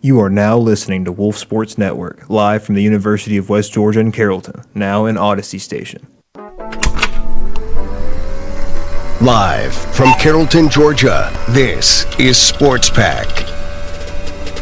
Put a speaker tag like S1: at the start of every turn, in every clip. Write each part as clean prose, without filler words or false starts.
S1: You are now listening to Wolf Sports Network, live from the University of West Georgia in Carrollton, now in Odyssey Station.
S2: Live from Carrollton, Georgia, this is Sports Pack.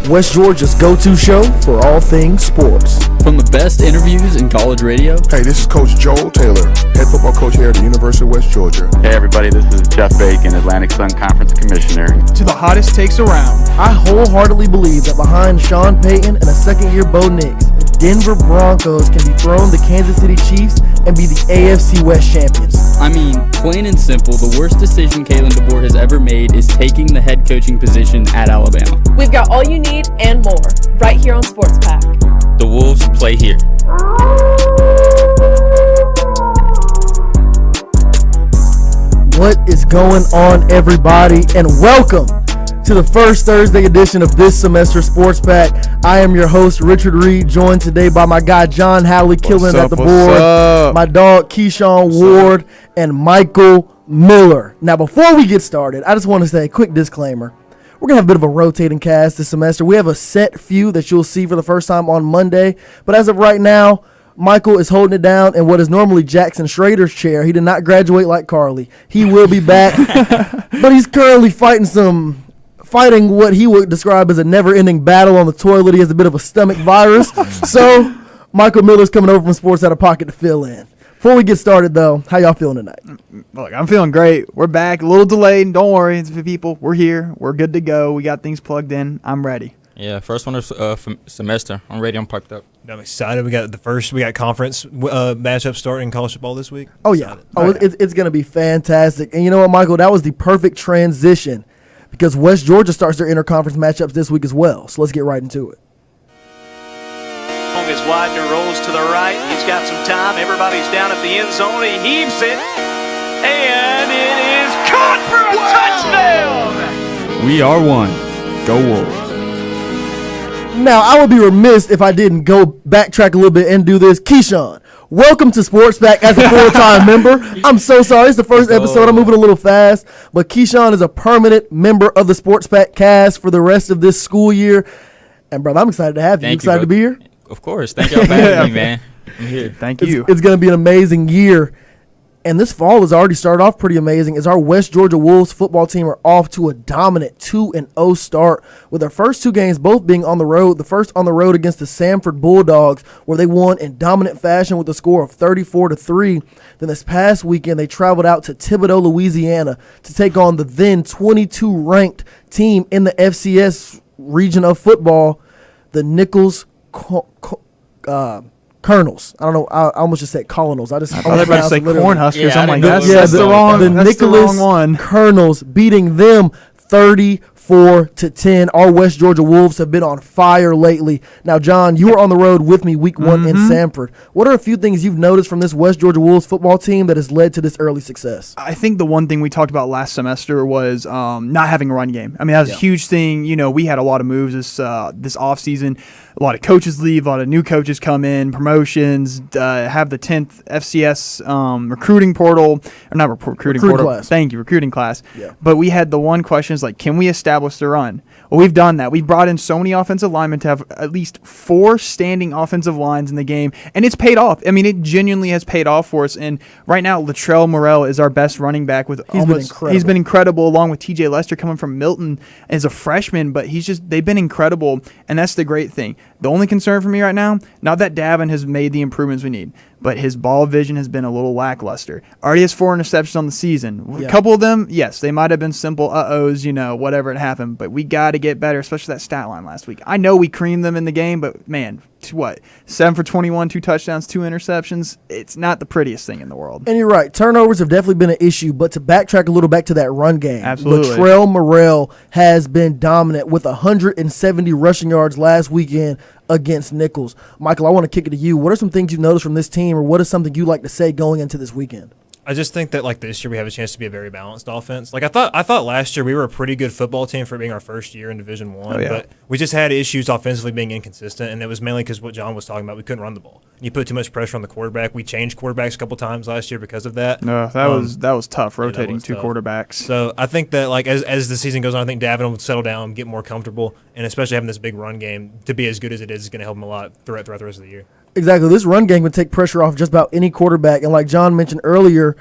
S3: West Georgia's go-to show for all things sports.
S4: From the best interviews in college radio.
S5: Hey, this is Coach Joel Taylor, head football coach here at the University of West Georgia.
S6: Hey everybody, this is Jeff Bacon, Atlantic Sun Conference Commissioner.
S7: To the hottest takes around.
S3: I wholeheartedly believe that behind Sean Payton and a second-year Bo Nix, Denver Broncos can dethrone the Kansas City Chiefs and be the AFC West champions.
S4: I mean, plain and simple, the worst decision Kalen DeBoer has ever made is taking the head coaching position at Alabama.
S8: We've got all you need and more right here on Sports Pack.
S9: The Wolves play here.
S3: What is going on, everybody, and welcome to the first Thursday edition of this semester Sports Pack. I am your host, Richard Reed, joined today by my guy, John Howley, killing at the board, my dog, Keyshawn Ward, and Michael Miller. Now, before we get started, I just want to say a quick disclaimer. We're going to have a bit of a rotating cast this semester. We have a set few that you'll see for the first time on Monday, but as of right now, Michael is holding it down in what is normally Jackson Schrader's chair. He did not graduate like Carly. He will be back, but he's currently fighting what he would describe as a never-ending battle on the toilet. He has a bit of a stomach virus. So Michael Miller's coming over from Sports Out of Pocket to fill in. Before we get started, though, how y'all feeling tonight?
S7: Look, I'm feeling great. We're back. A little delayed. Don't worry, people. We're here. We're good to go. We got things plugged in. I'm ready.
S9: Yeah, first one of semester. I'm ready. I'm pumped up.
S1: I'm excited. We got conference matchups starting in college football this week.
S3: Oh, yeah. It's going to be fantastic. And you know what, Michael? That was the perfect transition because West Georgia starts their interconference matchups this week as well. So let's get right into it.
S10: Is Widener rolls to the right. He's got some time. Everybody's down at the end zone. He heaves it. And it is caught for a touchdown.
S4: We are one. Go Wolves.
S3: Now, I would be remiss if I didn't go backtrack a little bit and do this. Keyshawn, welcome to Sports Pack as a full-time member. I'm so sorry. It's the first episode. I'm moving a little fast. But Keyshawn is a permanent member of the Sports Pack cast for the rest of this school year. And, brother, I'm excited to have you. You excited to be here?
S9: Of course. Thank y'all for having me, man. I'm here.
S7: Thank you.
S3: It's going to be an amazing year. And this fall has already started off pretty amazing as our West Georgia Wolves football team are off to a dominant 2-0 start with their first two games both being on the road. The first on the road against the Samford Bulldogs where they won in dominant fashion with a score of 34-3. Then this past weekend they traveled out to Thibodaux, Louisiana to take on the then 22-ranked team in the FCS region of football, the Nichols Colonels. I don't know. I almost just said Colonels. I was about to say
S7: Cornhuskers.
S9: Yeah,
S7: I'm like,
S3: that's
S7: the wrong one.
S3: Colonels beating them 34-10. Our West Georgia Wolves have been on fire lately. Now, John, you were on the road with me week one in Samford. What are a few things you've noticed from this West Georgia Wolves football team that has led to this early success?
S7: I think the one thing we talked about last semester was not having a run game. I mean, that was a huge thing. You know, we had a lot of moves this offseason. A lot of coaches leave, a lot of new coaches come in, promotions, have the 10th FCS recruiting portal, or not recruiting portal.
S3: Class.
S7: Thank you, recruiting class.
S3: Yeah.
S7: But we had the one question is like, can we establish the run? Well, we've done that. We've brought in so many offensive linemen to have at least 4 standing offensive lines in the game, and it's paid off. I mean, it genuinely has paid off for us. And right now, Latrell Morrell is our best running back. He's been incredible, along with TJ Lester coming from Milton as a freshman. But they've been incredible, and that's the great thing. The only concern for me right now, not that Davin has made the improvements we need, but his ball vision has been a little lackluster. Already has 4 interceptions on the season. A couple of them, yes, they might have been simple uh-ohs, whatever it happened, but we got to get better, especially that stat line last week. I know we creamed them in the game, but, man, 7 for 21, 2 touchdowns, 2 interceptions. It's not the prettiest thing in the world.
S3: And you're right. Turnovers have definitely been an issue, but to backtrack a little back to that run game,
S7: absolutely.
S3: Latrell Morrell has been dominant with 170 rushing yards last weekend against Nichols. Michael, I want to kick it to you. What are some things you've noticed from this team, or what is something you like to say going into this weekend?
S1: I just think that like this year we have a chance to be a very balanced offense. Like I thought last year we were a pretty good football team for being our first year in Division One, but we just had issues offensively being inconsistent, and it was mainly because what John was talking about. We couldn't run the ball. You put too much pressure on the quarterback. We changed quarterbacks a couple times last year because of that.
S7: No, that was tough, rotating two quarterbacks.
S1: So I think that like as the season goes on, I think Davin will settle down, get more comfortable, and especially having this big run game to be as good as it is going to help him a lot throughout the rest of the year.
S3: Exactly. This run game would take pressure off just about any quarterback. And like John mentioned earlier,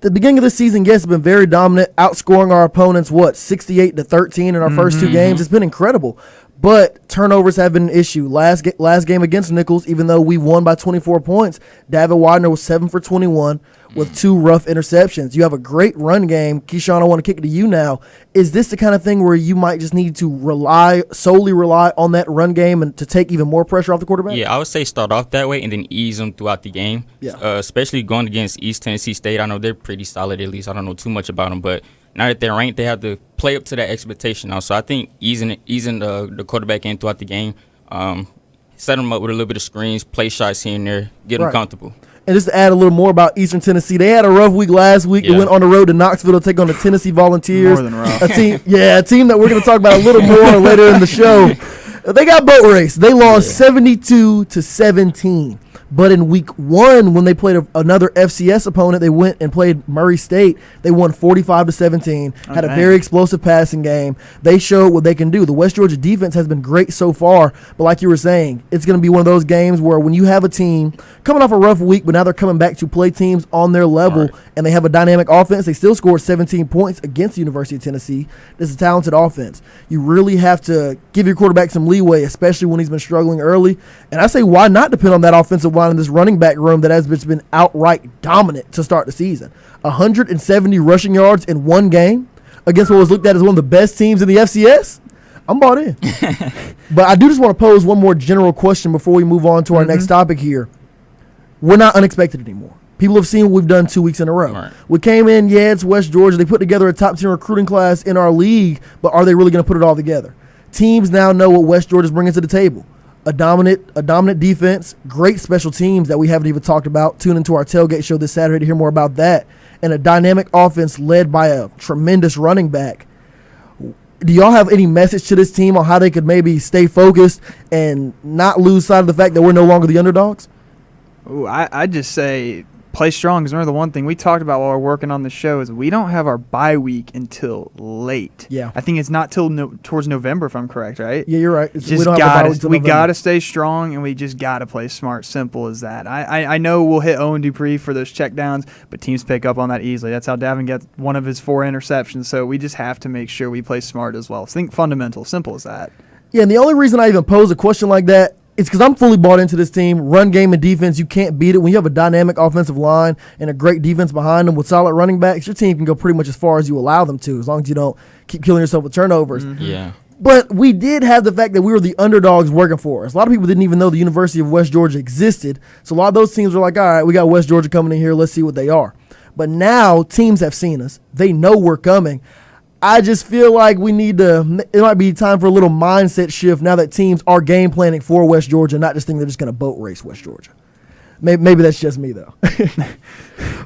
S3: the beginning of the season, yes, has been very dominant, outscoring our opponents, 68-13 in our first two games. It's been incredible. But turnovers have been an issue. Last game against Nichols, even though we won by 24 points, David Widener was 7 for 21 with 2 rough interceptions. You have a great run game. Keyshawn, I want to kick it to you now. Is this the kind of thing where you might just need to solely rely on that run game and to take even more pressure off the quarterback?
S9: Yeah, I would say start off that way and then ease them throughout the game.
S3: Yeah.
S9: Especially going against East Tennessee State. I know they're pretty solid, at least. I don't know too much about them, but now that they're ranked, they have to play up to that expectation now. So I think easing the quarterback in throughout the game, set them up with a little bit of screens, play shots here and there, get them comfortable. And
S3: just to add a little more about Eastern Tennessee, they had a rough week last week. They went on the road to Knoxville to take on the Tennessee Volunteers.
S7: More than rough.
S3: A team that we're going to talk about a little more later in the show. They got boat raced. They lost 72-17. But in week 1, when they played another FCS opponent, they went and played Murray State. They won 45-17. Had a very explosive passing game. They showed what they can do. The West Georgia defense has been great so far. But like you were saying, it's going to be one of those games where when you have a team coming off a rough week, but now they're coming back to play teams on their level, and they have a dynamic offense. They still scored 17 points against the University of Tennessee. This is a talented offense. You really have to give your quarterback some leeway, especially when he's been struggling early. And I say, why not depend on that offensive line in this running back room that has been outright dominant to start the season? 170 rushing yards in one game against what was looked at as one of the best teams in the FCS. I'm bought in. But I do just want to pose one more general question before we move on to our next topic here. We're not unexpected anymore. People have seen what we've done 2 weeks in a row. Right. We came in, it's West Georgia. They put together a top-10 recruiting class in our league, but are they really going to put it all together? Teams now know what West Georgia's bringing to the table. A dominant defense, great special teams that we haven't even talked about. Tune into our tailgate show this Saturday to hear more about that. And a dynamic offense led by a tremendous running back. Do y'all have any message to this team on how they could maybe stay focused and not lose sight of the fact that we're no longer the underdogs?
S7: Ooh, I just say play strong, because remember the one thing we talked about while we're working on the show is we don't have our bye week until late.
S3: Yeah.
S7: I think it's not till towards November, if I'm correct, right?
S3: Yeah, you're right.
S7: We got to stay strong, and we just got to play smart. Simple as that. I know we'll hit Owen Dupree for those checkdowns, but teams pick up on that easily. That's how Davin gets one of his 4 interceptions, so we just have to make sure we play smart as well. Think fundamental. Simple as that.
S3: Yeah, and the only reason I even pose a question like that, it's because I'm fully bought into this team. Run game and defense, you can't beat it. When you have a dynamic offensive line and a great defense behind them with solid running backs, your team can go pretty much as far as you allow them to, as long as you don't keep killing yourself with turnovers.
S9: Mm-hmm. Yeah.
S3: But we did have the fact that we were the underdogs working for us. A lot of people didn't even know the University of West Georgia existed. So a lot of those teams were like, all right, we got West Georgia coming in here. Let's see what they are. But now teams have seen us. They know we're coming. I just feel like it might be time for a little mindset shift now that teams are game planning for West Georgia, not just think they're just going to boat race West Georgia. Maybe that's just me, though.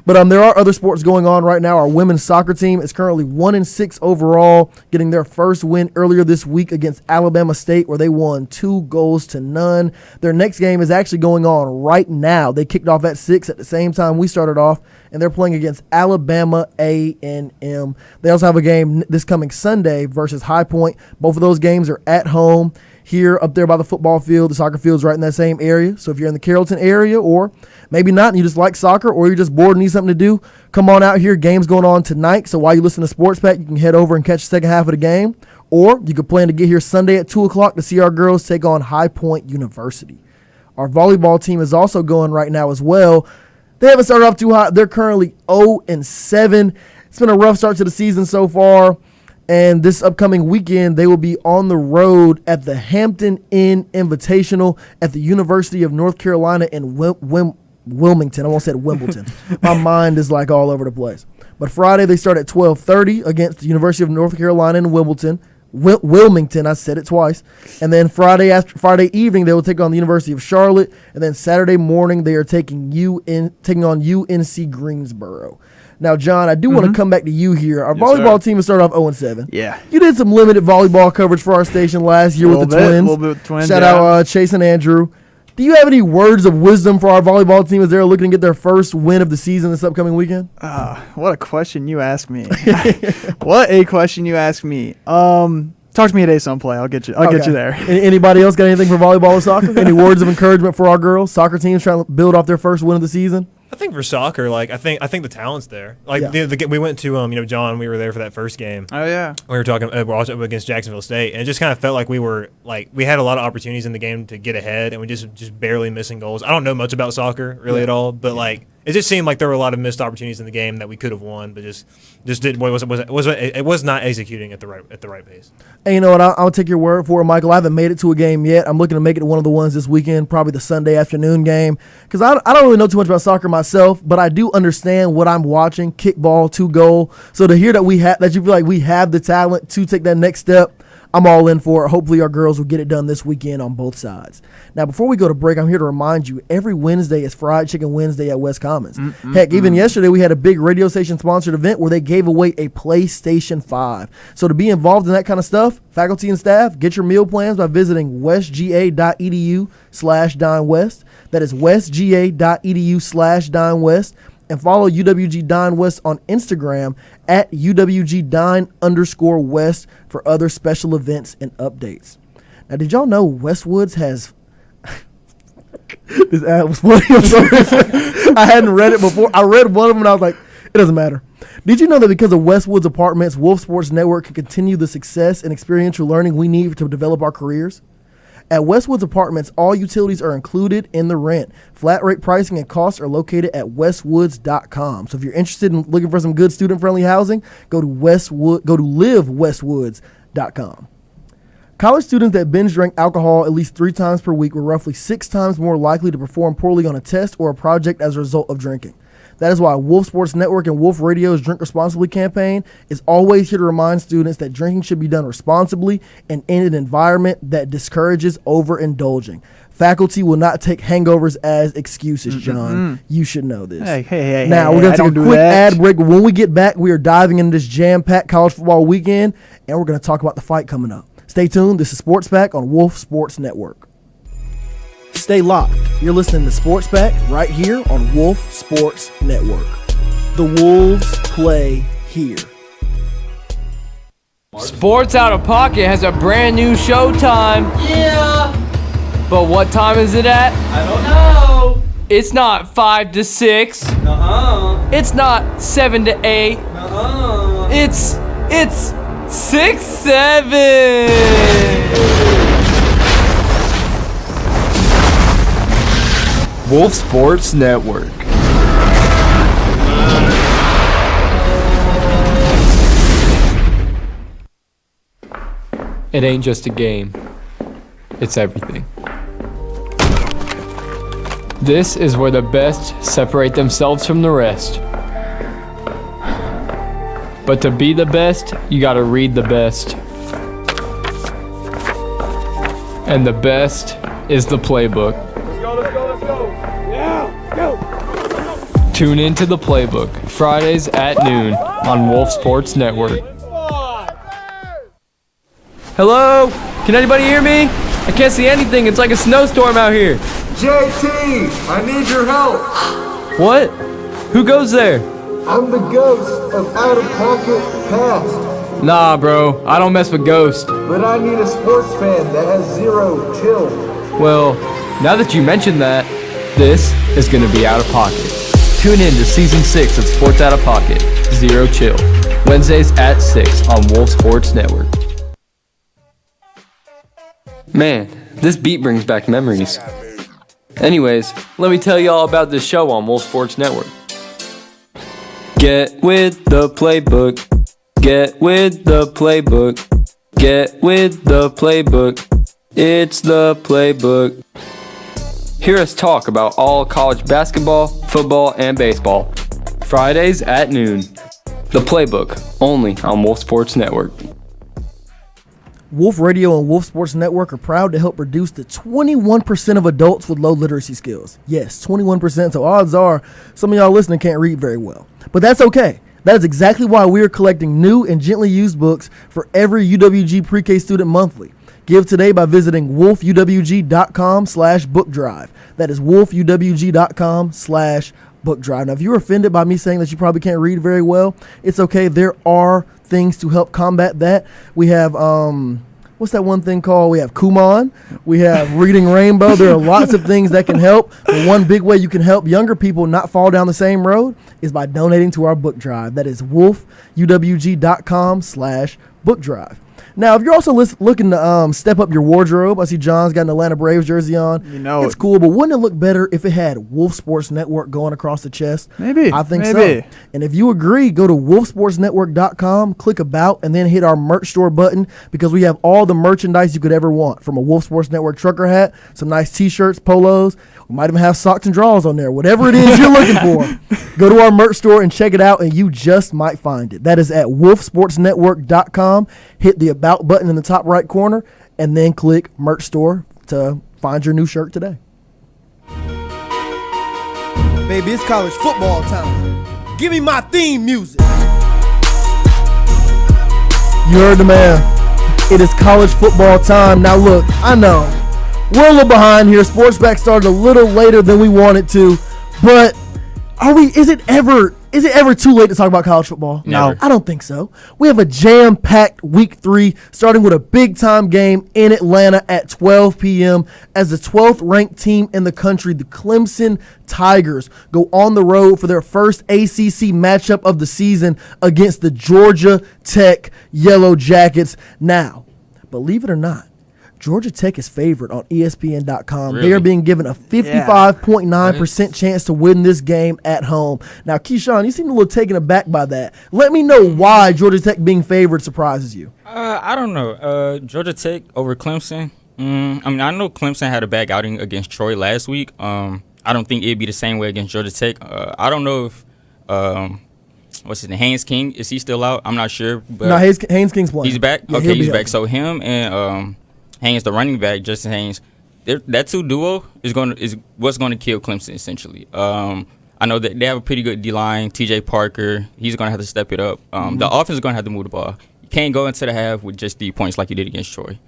S3: But there are other sports going on right now. Our women's soccer team is currently 1-6 overall, getting their first win earlier this week against Alabama State, where they won 2-0. Their next game is actually going on right now. They kicked off at 6 at the same time we started off, and they're playing against Alabama A&M. They also have a game this coming Sunday versus High Point. Both of those games are at home. Here, up there by the football field, the soccer field's right in that same area. So if you're in the Carrollton area, or maybe not, and you just like soccer, or you're just bored and need something to do, come on out here. Game's going on tonight. So while you listen to Sports Pack, you can head over and catch the second half of the game. Or you could plan to get here Sunday at 2 o'clock to see our girls take on High Point University. Our volleyball team is also going right now as well. They haven't started off too hot. They're currently 0-7. It's been a rough start to the season so far. And this upcoming weekend, they will be on the road at the Hampton Inn Invitational at the University of North Carolina in Wilmington. I almost said Wimbledon. My mind is all over the place. But Friday, they start at 12:30 against the University of North Carolina in Wimbledon. Wilmington. I said it twice. And then Friday evening, they will take on the University of Charlotte. And then Saturday morning, they are taking on UNC Greensboro. Now, John, I do want to come back to you here. Our volleyball team has started off 0-7.
S7: Yeah.
S3: You did some limited volleyball coverage for our station last year with the Twins.
S7: A little bit with Twins.
S3: Shout out Chase and Andrew. Do you have any words of wisdom for our volleyball team as they're looking to get their first win of the season this upcoming weekend?
S7: What a question you ask me. What a question you ask me. Talk to me today someplay. I'll get you there.
S3: Anybody else got anything for volleyball or soccer? Any words of encouragement for our girls? Soccer teams trying to build off their first win of the season?
S1: I think for soccer, I think the talent's there. We went to John. We were there for that first game.
S7: Oh yeah.
S1: We were talking against Jacksonville State, and it just kind of felt like we had a lot of opportunities in the game to get ahead, and we just barely missing goals. I don't know much about soccer really at all, but it just seemed like there were a lot of missed opportunities in the game that we could have won, but it was not executing at the right pace.
S3: And you know what? I'll take your word for it, Michael. I haven't made it to a game yet. I'm looking to make it to one of the ones this weekend, probably the Sunday afternoon game, because I don't really know too much about soccer myself, but I do understand what I'm watching. Kickball, 2-goal. So to hear that you feel like we have the talent to take that next step, I'm all in for it. Hopefully our girls will get it done this weekend on both sides. Now, before we go to break, I'm here to remind you, every Wednesday is Fried Chicken Wednesday at West Commons. Heck, even yesterday we had a big radio station-sponsored event where they gave away a PlayStation 5. So to be involved in that kind of stuff, faculty and staff, get your meal plans by visiting westga.edu/DineWest. That is westga.edu/DineWest. And follow UWG Dine West on Instagram at UWG_Dine_West for other special events and updates. Now, did y'all know Westwoods has... This ad was funny. I'm sorry. I hadn't read it before. I read one of them and I was like, it doesn't matter. Did you know that because of Westwoods Apartments, Wolf Sports Network can continue the success and experiential learning we need to develop our careers? At Westwoods Apartments, all utilities are included in the rent. Flat rate pricing and costs are located at westwoods.com. So if you're interested in looking for some good student-friendly housing, go to livewestwoods.com. College students that binge drink alcohol at least 3 times per week were roughly 6 times more likely to perform poorly on a test or a project as a result of drinking. That is why Wolf Sports Network and Wolf Radio's Drink Responsibly campaign is always here to remind students that drinking should be done responsibly and in an environment that discourages overindulging. Faculty will not take hangovers as excuses, John. You should know this.
S7: Hey.
S3: Now, we're going to take a quick ad break. When we get back, we are diving into this jam-packed college football weekend, and we're going to talk about the fight coming up. Stay tuned. This is Sports Pack on Wolf Sports Network. Stay locked. You're listening to Sports Pack right here on Wolf Sports Network. The Wolves play here.
S11: Sports Out of Pocket has a brand new showtime.
S12: Yeah.
S11: But what time is it at?
S12: I don't know.
S11: It's not 5 to 6.
S12: Uh-huh.
S11: It's not 7 to 8.
S12: Uh-huh.
S11: It's 6-7. Wolf Sports Network. It ain't just a game. It's everything. This is where the best separate themselves from the rest. But to be the best, you gotta read the best. And the best is the playbook. Tune into the Playbook, Fridays at noon on Wolf Sports Network. Hello? Can anybody hear me? I can't see anything. It's like a snowstorm out here.
S13: JT, I need your help.
S11: What? Who goes there?
S13: I'm the ghost of Out of Pocket Past.
S11: Nah, bro. I don't mess with ghosts.
S13: But I need a sports fan that has 0 chill.
S11: Well, now that you mention that, this is going to be Out of Pocket. Tune in to Season 6 of Sports Out of Pocket, 0 Chill, Wednesdays at 6 on Wolf Sports Network. Man, this beat brings back memories. Anyways, let me tell you all about this show on Wolf Sports Network. Get with the playbook. Get with the playbook. Get with the playbook. It's the playbook. Hear us talk about all college basketball, football, and baseball. Fridays at noon. The Playbook, only on Wolf Sports Network.
S3: Wolf Radio and Wolf Sports Network are proud to help reduce the 21% of adults with low literacy skills. Yes, 21%. So odds are some of y'all listening can't read very well. But that's okay. That is exactly why we are collecting new and gently used books for every UWG pre-K student monthly. Give today by visiting wolfuwg.com/bookdrive. That is wolfuwg.com/bookdrive. Now, if you're offended by me saying that you probably can't read very well, it's okay. There are things to help combat that. We have, what's that one thing called? We have Kumon. We have Reading Rainbow. There are lots of things that can help. But one big way you can help younger people not fall down the same road is by donating to our book drive. That is wolfuwg.com/bookdrive. Now, if you're also looking to step up your wardrobe, I see John's got an Atlanta Braves jersey on. It's cool, but wouldn't it look better if it had Wolf Sports Network going across the chest?
S7: Maybe.
S3: I think so. And if you agree, go to wolfsportsnetwork.com, click About, and then hit our merch store button because we have all the merchandise you could ever want, from a Wolf Sports Network trucker hat, some nice T-shirts, polos. We might even have socks and drawers on there. Whatever it is you're looking for, go to our merch store and check it out, and you just might find it. That is at wolfsportsnetwork.com. Hit the About button in the top right corner, and then click merch store to find your new shirt today.
S13: Baby, it's college football time. Give me my theme music.
S3: You heard the man. It is college football time. Now look, I know we're a little behind here. Sports Back started a little later than we wanted to, but is it ever too late to talk about college football?
S9: Never.
S3: No, I don't think so. We have a jam-packed week 3, starting with a big-time game in Atlanta at 12 p.m. as the 12th ranked team in the country, the Clemson Tigers, go on the road for their first ACC matchup of the season against the Georgia Tech Yellow Jackets. Now, believe it or not, Georgia Tech is favored on ESPN.com.
S9: Really?
S3: They are being given a 55.9% chance to win this game at home. Now, Keyshawn, you seem a little taken aback by that. Let me know why Georgia Tech being favored surprises you.
S9: I don't know. Georgia Tech over Clemson. I mean, I know Clemson had a bad outing against Troy last week. I don't think it'd be the same way against Georgia Tech. I don't know if what's his name, Haynes King, is he still out? I'm not sure. But
S3: no, Haynes King's playing.
S9: He's back?
S3: Yeah,
S9: okay, he's back. So him and Haynes, the running back, Justin Haynes, that two duo is what's going to kill Clemson, essentially. I know that they have a pretty good D-line. T.J. Parker, he's going to have to step it up. The offense is going to have to move the ball. You can't go into the half with just 3 points like you did against Troy.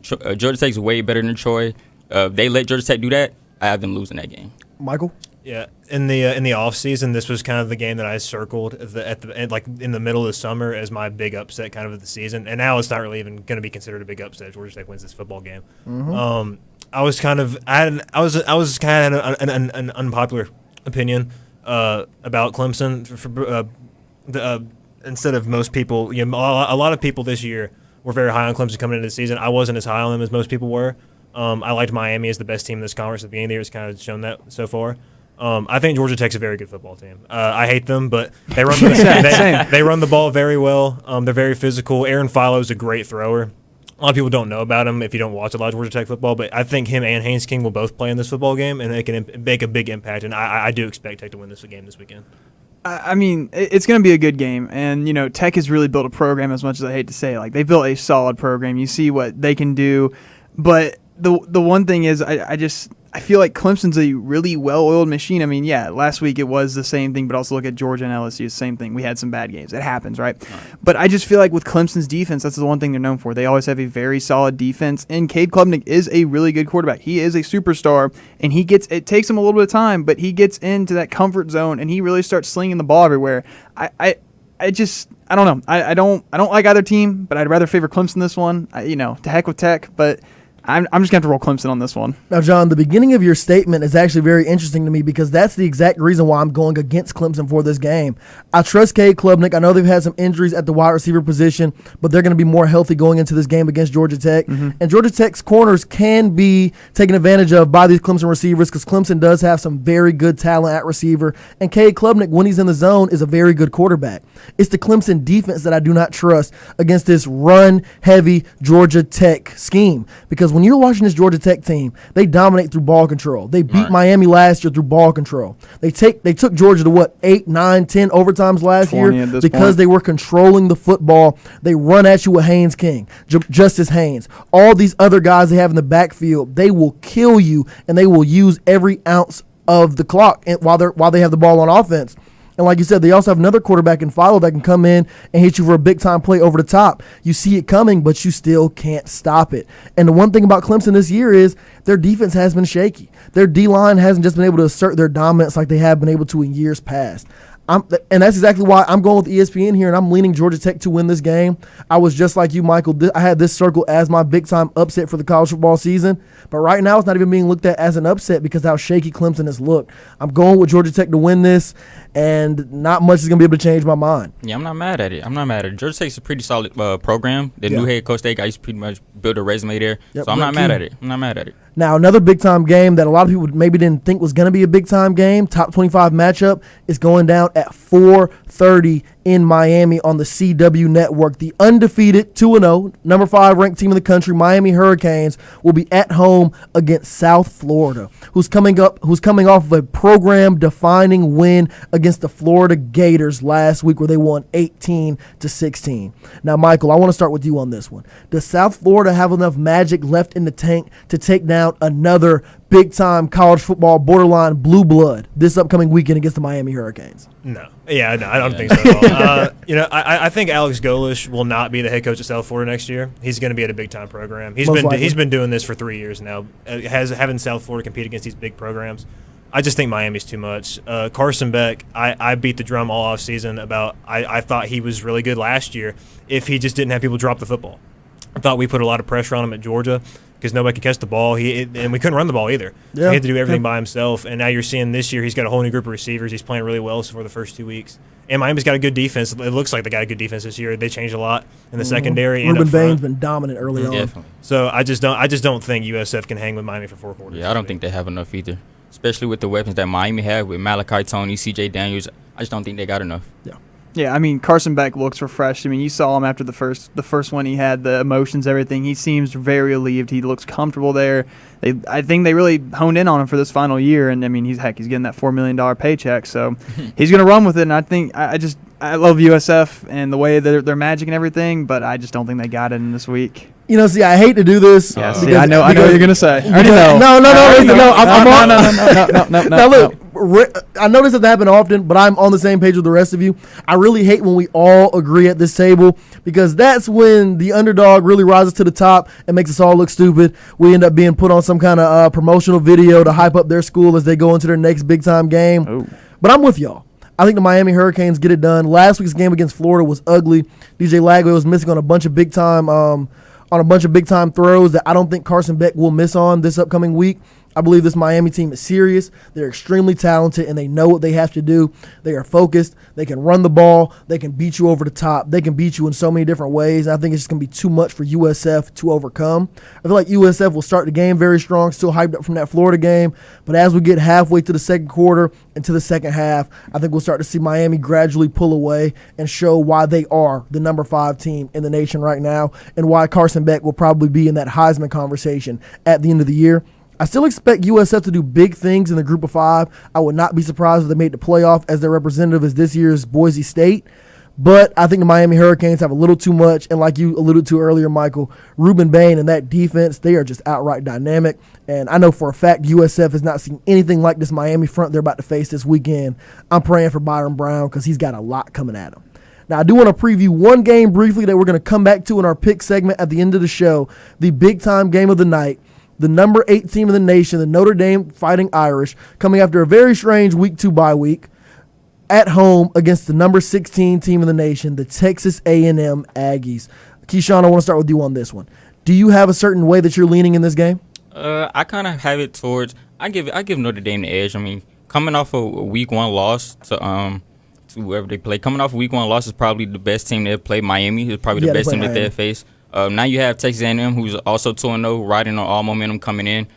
S9: Georgia Tech's way better than Troy. If they let Georgia Tech do that, I have them losing that game.
S3: Michael?
S1: Yeah, in the offseason, this was kind of the game that I circled in the middle of the summer as my big upset kind of the season, and now it's not really even going to be considered a big upset. Georgia Tech wins this football game.
S3: Mm-hmm.
S1: I was kind of an unpopular opinion about Clemson instead of most people. A lot of people this year were very high on Clemson coming into the season. I wasn't as high on them as most people were. I liked Miami as the best team in this conference at the beginning of the year. It's kind of shown that so far. I think Georgia Tech's a very good football team. I hate them, but they run they run the ball very well. They're very physical. Aaron Filo's a great thrower. A lot of people don't know about him if you don't watch a lot of Georgia Tech football, but I think him and Haynes King will both play in this football game, and they can make a big impact, and I do expect Tech to win this game this weekend.
S7: I mean, it's going to be a good game, and, Tech has really built a program, as much as I hate to say. Like, they've built a solid program. You see what they can do, but the one thing is I feel like Clemson's a really well-oiled machine. I mean, yeah, last week it was the same thing, but also look at Georgia and LSU, same thing. We had some bad games. It happens, right? But I just feel like with Clemson's defense, that's the one thing they're known for. They always have a very solid defense, and Cade Klubnik is a really good quarterback. He is a superstar, and it takes him a little bit of time, but he gets into that comfort zone, and he really starts slinging the ball everywhere. I don't know. I don't like either team, but I'd rather favor Clemson this one. To heck with Tech, but I'm just going to have to roll Clemson on this one.
S3: Now, John, the beginning of your statement is actually very interesting to me because that's the exact reason why I'm going against Clemson for this game. I trust Cade Klubnik. I know they've had some injuries at the wide receiver position, but they're going to be more healthy going into this game against Georgia Tech. Mm-hmm. And Georgia Tech's corners can be taken advantage of by these Clemson receivers because Clemson does have some very good talent at receiver. And Cade Klubnik, when he's in the zone, is a very good quarterback. It's the Clemson defense that I do not trust against this run-heavy Georgia Tech scheme because Because when you're watching this Georgia Tech team, they dominate through ball control. They beat Miami last year through ball control. They took Georgia to 8, 9, 10 overtimes last year because they were controlling the football. They run at you with Haynes King, Justice Haynes, all these other guys they have in the backfield. They will kill you, and they will use every ounce of the clock while they have the ball on offense. And like you said, they also have another quarterback in Follow that can come in and hit you for a big-time play over the top. You see it coming, but you still can't stop it. And the one thing about Clemson this year is their defense has been shaky. Their D-line hasn't just been able to assert their dominance like they have been able to in years past. And that's exactly why I'm going with ESPN here, and I'm leaning Georgia Tech to win this game. I was just like you, Michael. I had this circle as my big-time upset for the college football season, but right now it's not even being looked at as an upset because how shaky Clemson has looked. I'm going with Georgia Tech to win this, and not much is going to be able to change my mind.
S9: Yeah, I'm not mad at it. Georgia Tech's a pretty solid program. The new head coach they got, he's pretty much built a resume there. So I'm not mad at it.
S3: Now, another big-time game that a lot of people maybe didn't think was going to be a big-time game, top 25 matchup, is going down at 4:30 in Miami on the CW network. The undefeated 2-0, number 5 ranked team in the country, Miami Hurricanes, will be at home against South Florida, who's coming off of a program-defining win against the Florida Gators last week where they won 18-16. Now, Michael, I want to start with you on this one. Does South Florida have enough magic left in the tank to take down another big-time college football borderline blue blood this upcoming weekend against the Miami Hurricanes?
S1: No. Yeah, no, I don't think so at all. I think Alex Golish will not be the head coach at South Florida next year. He's going to be at a big-time program. He's been doing this for 3 years now, having South Florida compete against these big programs. I just think Miami's too much. Carson Beck, I beat the drum all offseason about I thought he was really good last year if he just didn't have people drop the football. I thought we put a lot of pressure on him at Georgia because nobody could catch the ball. And we couldn't run the ball either. Yeah. He had to do everything by himself. And now you're seeing this year he's got a whole new group of receivers. He's playing really well for the first 2 weeks. And Miami's got a good defense. It looks like they got a good defense this year. They changed a lot in the secondary.
S3: Ruben Bain's been dominant early on.
S9: Definitely.
S1: So I just don't think USF can hang with Miami for 4 quarters.
S9: Yeah, I don't think they have enough either, especially with the weapons that Miami have with Malachi Toney, C.J. Daniels. I just don't think they got enough.
S3: Yeah.
S7: Yeah, I mean, Carson Beck looks refreshed. I mean, you saw him after the first one. He had the emotions, everything. He seems very relieved. He looks comfortable there. I think they really honed in on him for this final year. And, I mean, he's getting that $4 million paycheck. So he's going to run with it. And I think I love USF and the way they're magic and everything, but I just don't think they got it in this week.
S3: You know, see, I hate to do this.
S7: Yeah, see, I know what you're gonna say. I already know.
S3: No. Now look, I know this doesn't happen often, but I'm on the same page with the rest of you. I really hate when we all agree at this table because that's when the underdog really rises to the top and makes us all look stupid. We end up being put on some kind of promotional video to hype up their school as they go into their next big time game.
S7: Ooh.
S3: But I'm with y'all. I think the Miami Hurricanes get it done. Last week's game against Florida was ugly. DJ Lagway was missing on a bunch of big time throws that I don't think Carson Beck will miss on this upcoming week. I believe this Miami team is serious. They're extremely talented, and they know what they have to do. They are focused. They can run the ball. They can beat you over the top. They can beat you in so many different ways. And I think it's just going to be too much for USF to overcome. I feel like USF will start the game very strong, still hyped up from that Florida game. But as we get halfway to the second quarter and to the second half, I think we'll start to see Miami gradually pull away and show why they are the number 5 team in the nation right now and why Carson Beck will probably be in that Heisman conversation at the end of the year. I still expect USF to do big things in the group of 5. I would not be surprised if they made the playoff as their representative as this year's Boise State. But I think the Miami Hurricanes have a little too much. And like you alluded to earlier, Michael, Ruben Bain and that defense, they are just outright dynamic. And I know for a fact USF has not seen anything like this Miami front they're about to face this weekend. I'm praying for Byron Brown because he's got a lot coming at him. Now, I do want to preview one game briefly that we're going to come back to in our pick segment at the end of the show, the big-time game of the night. The number 8 team in the nation, the Notre Dame Fighting Irish, coming after a very strange week 2 bye week at home against the number 16 team in the nation, the Texas A&M Aggies. Keyshawn, I want to start with you on this one. Do you have a certain way that you're leaning in this game?
S9: I kind of have it towards I give Notre Dame the edge. I mean, coming off a week 1 loss to whoever they play, coming off a week 1 loss is probably the best team they've played. Miami is probably the best team that they've faced. Now you have Texas A&M, who's also 2-0, riding on all momentum coming in.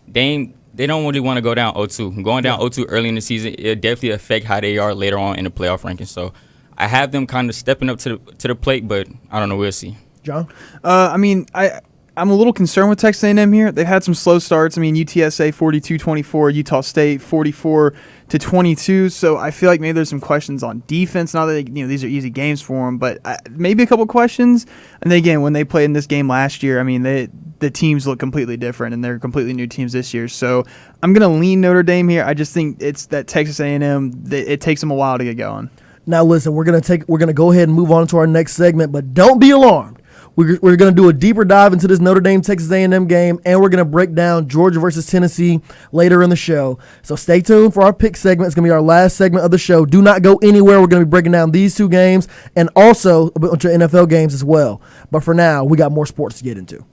S9: They don't really want to go down 0-2. Going down 0-2 early in the season, it definitely affect how they are later on in the playoff rankings. So I have them kind of stepping up to the plate, but I don't know. We'll see.
S3: John?
S7: I mean, I'm a little concerned with Texas A&M here. They've had some slow starts. I mean, UTSA 42-24, Utah State 44-22. So I feel like maybe there's some questions on defense. Not that these are easy games for them, but maybe a couple questions. And then again, when they played in this game last year, I mean, the teams look completely different, and they're completely new teams this year. So I'm gonna lean Notre Dame here. I just think it's that Texas A&M. It takes them a while to get going.
S3: Now listen, we're gonna go ahead and move on to our next segment, but don't be alarmed. We're going to do a deeper dive into this Notre Dame-Texas A&M game, and we're going to break down Georgia versus Tennessee later in the show. So stay tuned for our pick segment. It's going to be our last segment of the show. Do not go anywhere. We're going to be breaking down these two games and also a bunch of NFL games as well. But for now, we got more sports to get into.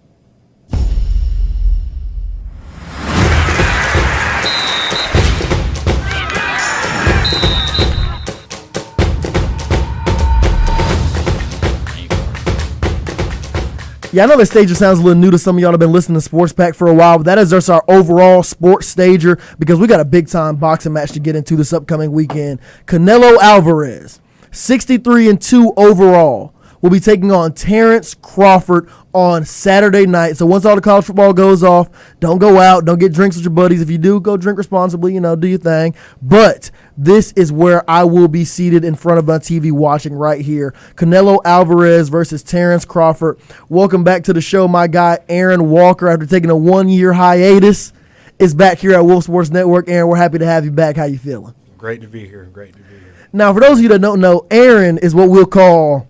S3: Yeah, I know that stager sounds a little new to some of y'all that have been listening to Sports Pack for a while, but that is just our overall sports stager because we got a big-time boxing match to get into this upcoming weekend. Canelo Alvarez, 63-2 overall, will be taking on Terrence Crawford on Saturday night. So once all the college football goes off, don't go out, don't get drinks with your buddies. If you do, go drink responsibly, do your thing. But this is where I will be seated in front of my TV watching right here. Canelo Alvarez versus Terrence Crawford. Welcome back to the show, my guy Aaron Walker. After taking a 1-year hiatus, is back here at Wolf Sports Network. Aaron, we're happy to have you back. How you feeling?
S14: Great to be here.
S3: Now, for those of you that don't know, Aaron is what we'll call...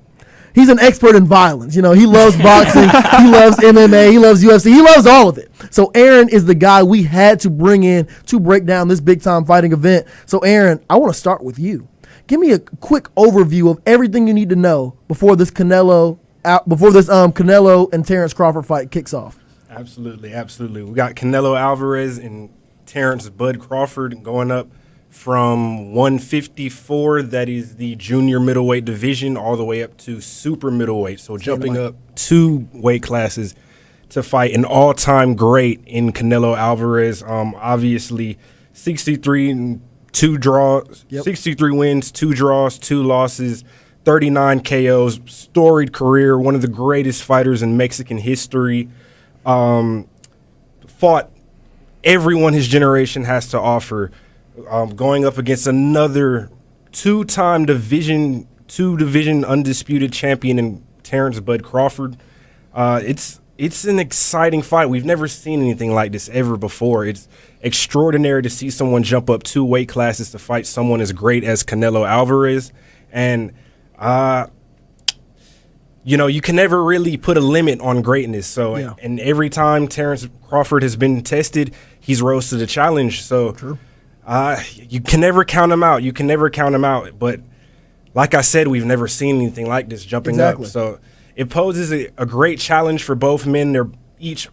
S3: He's an expert in violence. He loves boxing. He loves MMA. He loves UFC. He loves all of it. So Aaron is the guy we had to bring in to break down this big-time fighting event. So, Aaron, I want to start with you. Give me a quick overview of everything you need to know before this Canelo and Terrence Crawford fight kicks off.
S14: Absolutely. We got Canelo Alvarez and Terrence Bud Crawford going up from 154, that is the junior middleweight division, all the way up to super middleweight. So jumping up 2 weight classes to fight an all-time great in Canelo Alvarez. Obviously, 63 and 2 draws, 63 wins, 2 draws, 2 losses, 39 KOs, storied career, one of the greatest fighters in Mexican history. Fought everyone his generation has to offer. Going up against another 2-time division undisputed champion in Terrence Bud Crawford. It's an exciting fight. We've never seen anything like this ever before. It's extraordinary to see someone jump up 2 weight classes to fight someone as great as Canelo Alvarez. And, you can never really put a limit on greatness. So, and every time Terrence Crawford has been tested, he's rose to the challenge. So, true. You can never count him out. But like I said, we've never seen anything like this jumping up. So it poses a great challenge for both men. They're each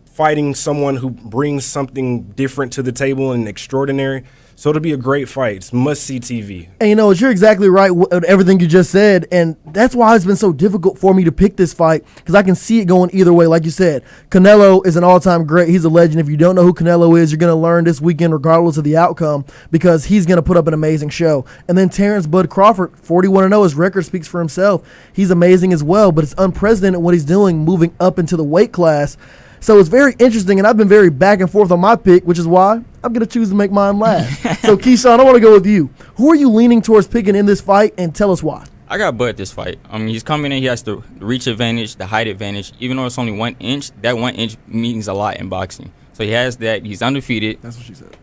S14: fighting someone who brings something different to the table and extraordinary. So it'll be a great fight. It's must-see TV. And
S3: you're exactly right with everything you just said, and that's why it's been so difficult for me to pick this fight, because I can see it going either way. Like you said, Canelo is an all-time great. He's a legend. If you don't know who Canelo is, you're going to learn this weekend regardless of the outcome, because he's going to put up an amazing show. And then Terrence Bud Crawford, 41-0, his record speaks for himself. He's amazing as well, but it's unprecedented what he's doing moving up into the weight class. So it's very interesting, and I've been very back and forth on my pick, which is why I'm going to choose to make mine last. So, Keyshawn, I want to go with you. Who are you leaning towards picking in this fight, and tell us why?
S9: I got Bud this fight. He's coming in. He has the reach advantage, the height advantage. Even though it's only 1 inch, that 1 inch means a lot in boxing. So he has that. He's undefeated.
S3: That's what she said.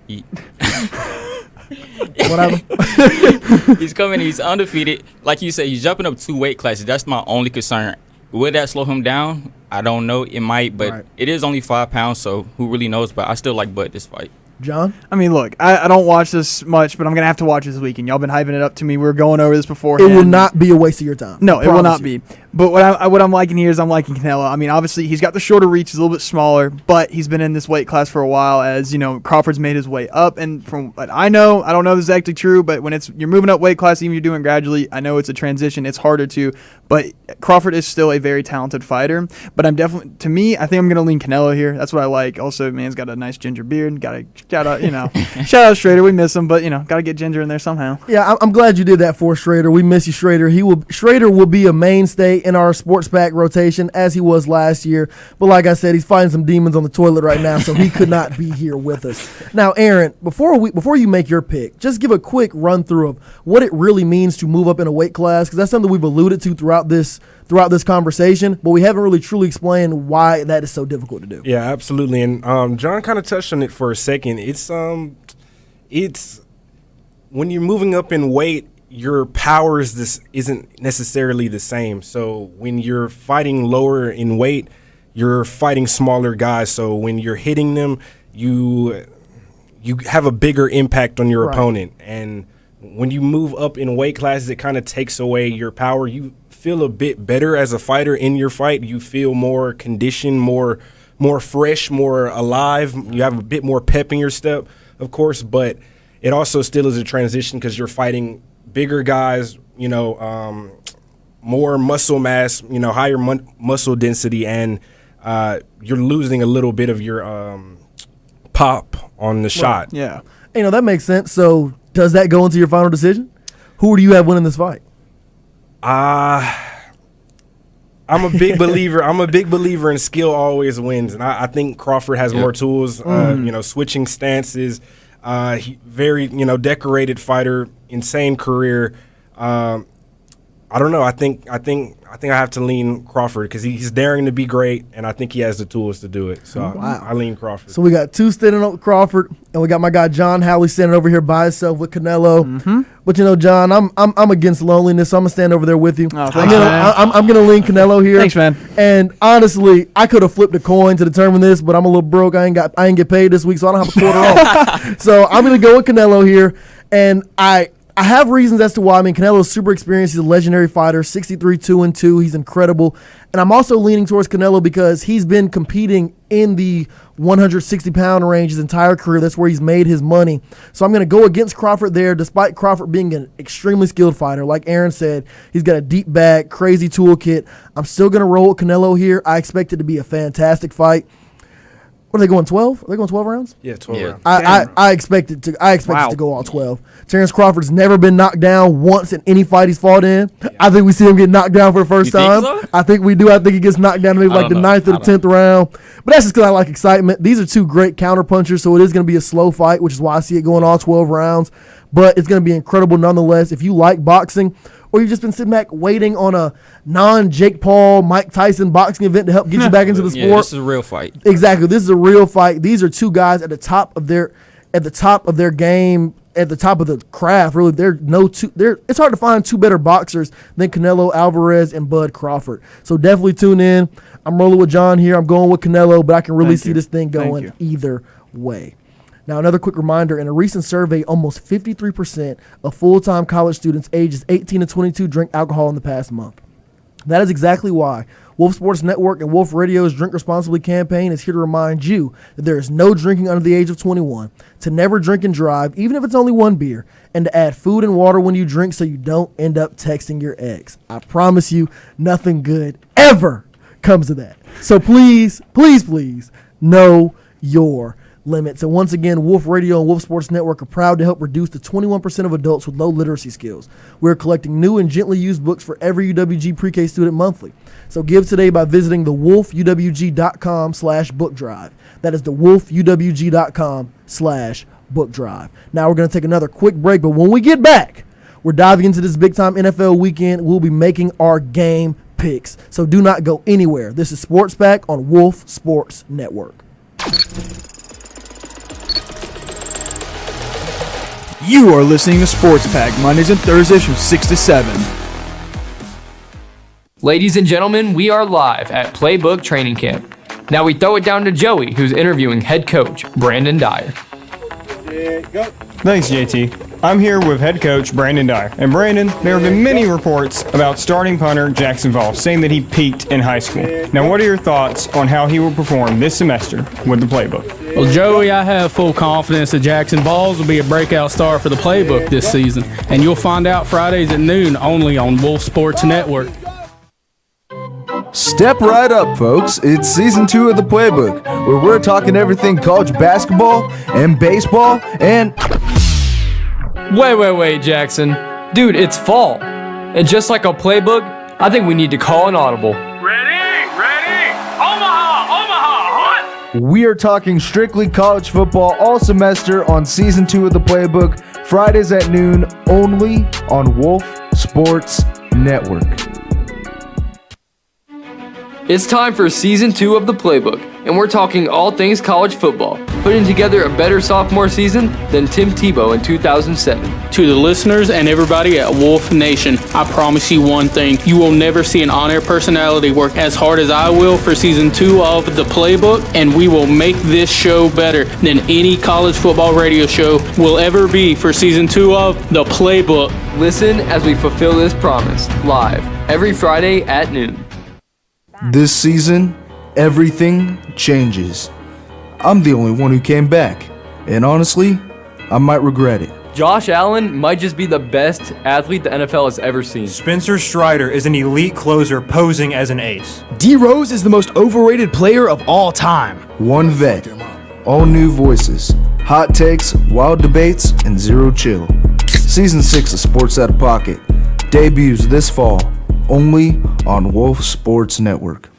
S9: Whatever. He's coming. He's undefeated. Like you said, he's jumping up 2 weight classes. That's my only concern. Will that slow him down? I don't know. It might, but It is only 5 pounds, so who really knows? But I still like Bud this fight.
S3: John?
S7: I mean, look, I don't watch this much, but I'm going to have to watch this weekend. Y'all been hyping it up to me. We were going over this beforehand.
S3: It will not be a waste of your time.
S7: No, it will not be. But what I'm liking here is I'm liking Canelo. I mean, obviously, he's got the shorter reach. He's a little bit smaller, but he's been in this weight class for a while as, Crawford's made his way up. And from what I know, I don't know if this is actually true, but when you're moving up weight class, even if you're doing gradually, I know it's a transition. It's harder to. But Crawford is still a very talented fighter. But I think I'm going to lean Canelo here. That's what I like. Also, man's got a nice ginger beard. Got to shout out, shout out Schrader. We miss him, but, got to get ginger in there somehow.
S3: Yeah, I'm glad you did that for Schrader. We miss you, Schrader. Schrader will be a mainstay in our sports pack rotation as he was last year. But like I said, he's fighting some demons on the toilet right now, so he could not be here with us. Now, Aaron, before you make your pick, just give a quick run through of what it really means to move up in a weight class, because that's something we've alluded to throughout this conversation, but we haven't really truly explained why that is so difficult to do.
S14: Yeah, absolutely. And John kind of touched on it for a second. It's when you're moving up in weight, your power isn't necessarily the same. So when you're fighting lower in weight, you're fighting smaller guys. So when you're hitting them, you have a bigger impact on your opponent. And when you move up in weight classes, it kind of takes away your power. You feel a bit better as a fighter in your fight. You feel more conditioned, more fresh, more alive. You have a bit more pep in your step, of course, but it also still is a transition because you're fighting bigger guys, more muscle mass, higher muscle density, and you're losing a little bit of your pop on the shot.
S3: Yeah. That makes sense. So does that go into your final decision? Who do you have winning this fight?
S14: I'm a big believer. I'm a big believer in skill always wins, and I think Crawford has more tools. Switching stances. Very decorated fighter, insane career. I don't know. I think I have to lean Crawford because he's daring to be great, and I think he has the tools to do it. So I lean Crawford.
S3: So we got two standing up with Crawford, and we got my guy John Howley standing over here by himself with Canelo. Mm-hmm. But John, I'm against loneliness, so I'm gonna stand over there with you.
S7: Oh, thanks,
S3: I'm gonna lean Canelo here.
S7: Thanks, man.
S3: And honestly, I could have flipped a coin to determine this, but I'm a little broke. I ain't get paid this week, so I don't have a quarter off. So I'm gonna go with Canelo here, and I have reasons as to why. I mean, Canelo's super experienced. He's a legendary fighter, 63-2-2. He's incredible. And I'm also leaning towards Canelo because he's been competing in the 160-pound range his entire career. That's where he's made his money. So I'm going to go against Crawford there, despite Crawford being an extremely skilled fighter. Like Aaron said, he's got a deep bag, crazy toolkit. I'm still going to roll with Canelo here. I expect it to be a fantastic fight. What are they going, 12? Are they going 12 rounds?
S14: Yeah, 12 rounds.
S3: I expect it to go all 12. Terrence Crawford's never been knocked down once in any fight he's fought in. Yeah. I think we see him get knocked down for the first time.
S9: Think so?
S3: I think we do. I think he gets knocked down maybe like the 9th or the 10th round. But that's just because I like excitement. These are two great counter punchers, so it is going to be a slow fight, which is why I see it going all 12 rounds. But it's going to be incredible nonetheless. If you like boxing, or you've just been sitting back waiting on a non-Jake Paul, Mike Tyson boxing event to help get you back into the sport.
S9: Yeah, this is a real fight.
S3: Exactly. This is a real fight. These are two guys at the top of their game, at the top of the craft. Really, it's hard to find two better boxers than Canelo Alvarez and Bud Crawford. So definitely tune in. I'm rolling with John here. I'm going with Canelo, but I can really see this thing going either way. Now, another quick reminder, in a recent survey, almost 53% of full-time college students ages 18 to 22 drink alcohol in the past month. That is exactly why Wolf Sports Network and Wolf Radio's Drink Responsibly campaign is here to remind you that there is no drinking under the age of 21, to never drink and drive, even if it's only one beer, and to add food and water when you drink so you don't end up texting your ex. I promise you, nothing good ever comes of that. So please, please, please, know your limits. And once again, Wolf Radio and Wolf Sports Network are proud to help reduce the 21% of adults with low literacy skills. We're collecting new and gently used books for every UWG pre-K student monthly. So give today by visiting thewolfuwg.com/book drive. That is thewolfuwg.com/book drive. Now we're going to take another quick break, but when we get back, we're diving into this big-time NFL weekend. We'll be making our game picks. So do not go anywhere. This is Sports Pack on Wolf Sports Network.
S7: You are listening to Sports Pack Mondays and Thursdays from 6 to 7.
S11: Ladies and gentlemen, we are live at Playbook Training Camp. Now we throw it down to Joey, who's interviewing head coach Brandon Dyer.
S15: Thanks, JT. I'm here with head coach Brandon Dyer. And Brandon, there have been many reports about starting punter Jackson Voss saying that he peaked in high school. Now, what are your thoughts on how he will perform this semester with the playbook?
S16: Well, Joey, I have full confidence that Jackson Voss will be a breakout star for the playbook this season. And you'll find out Fridays at noon only on Wolf Sports Network.
S17: Step right up, folks. It's season 2 of the Playbook, where we're talking everything college basketball and baseball and...
S11: Wait, Jackson. Dude, it's fall. And just like a playbook, I think we need to call an audible.
S10: Ready? Omaha, hot!
S17: We are talking strictly college football all semester on season 2 of the Playbook, Fridays at noon, only on Wolf Sports Network.
S11: It's time for season 2 of the Playbook, and we're talking all things college football, putting together a better sophomore season than Tim Tebow in 2007.
S16: To the listeners and everybody at Wolf Nation, I promise you one thing. You will never see an on-air personality work as hard as I will for season 2 of the Playbook, and we will make this show better than any college football radio show will ever be for season 2 of the Playbook.
S11: Listen as we fulfill this promise, live, every Friday at noon.
S17: This season, everything changes. I'm the only one who came back, and honestly, I might regret it.
S11: Josh Allen might just be the best athlete the NFL has ever seen.
S1: Spencer Strider is an elite closer posing as an ace.
S13: D Rose is the most overrated player of all time.
S17: One vet, all new voices, hot takes, wild debates, and zero chill. Season 6 of Sports Out of Pocket debuts this fall, only on Wolf Sports Network.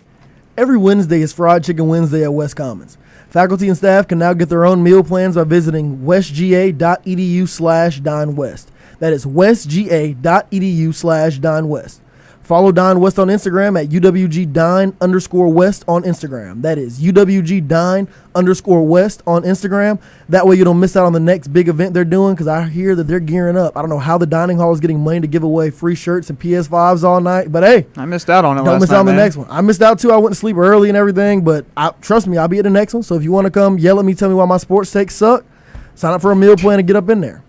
S3: Every Wednesday is Fried Chicken Wednesday at West Commons. Faculty and staff can now get their own meal plans by visiting westga.edu/dinewest. That is westga.edu/dinewest. Follow Dine West on Instagram at UWGDine_West on Instagram. That is UWGDine_West on Instagram. That way you don't miss out on the next big event they're doing, because I hear that they're gearing up. I don't know how the dining hall is getting money to give away free shirts and PS5s all night, but hey.
S7: I missed out on it
S3: Don't miss out on the next one. I missed out too. I went to sleep early and everything, but trust me, I'll be at the next one. So if you want to come yell at me, tell me why my sports takes suck, sign up for a meal plan and get up in there.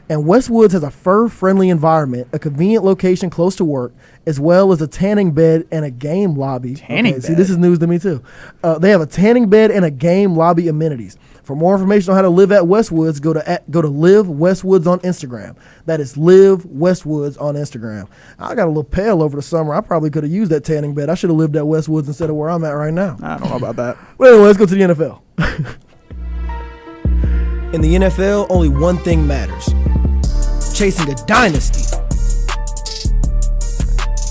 S3: And Westwoods has a fur-friendly environment, a convenient location close to work, as well as a tanning bed and a game lobby.
S7: Tanning bed?
S3: See, this is news to me, too. They have a tanning bed and a game lobby amenities. For more information on how to live at Westwoods, go to Live Westwoods on Instagram. That is Live Westwoods on Instagram. I got a little pale over the summer. I probably could have used that tanning bed. I should have lived at Westwoods instead of where I'm at right now.
S7: I don't know about that.
S3: Well, anyway, let's go to the NFL.
S13: In the NFL, only one thing matters: chasing a dynasty.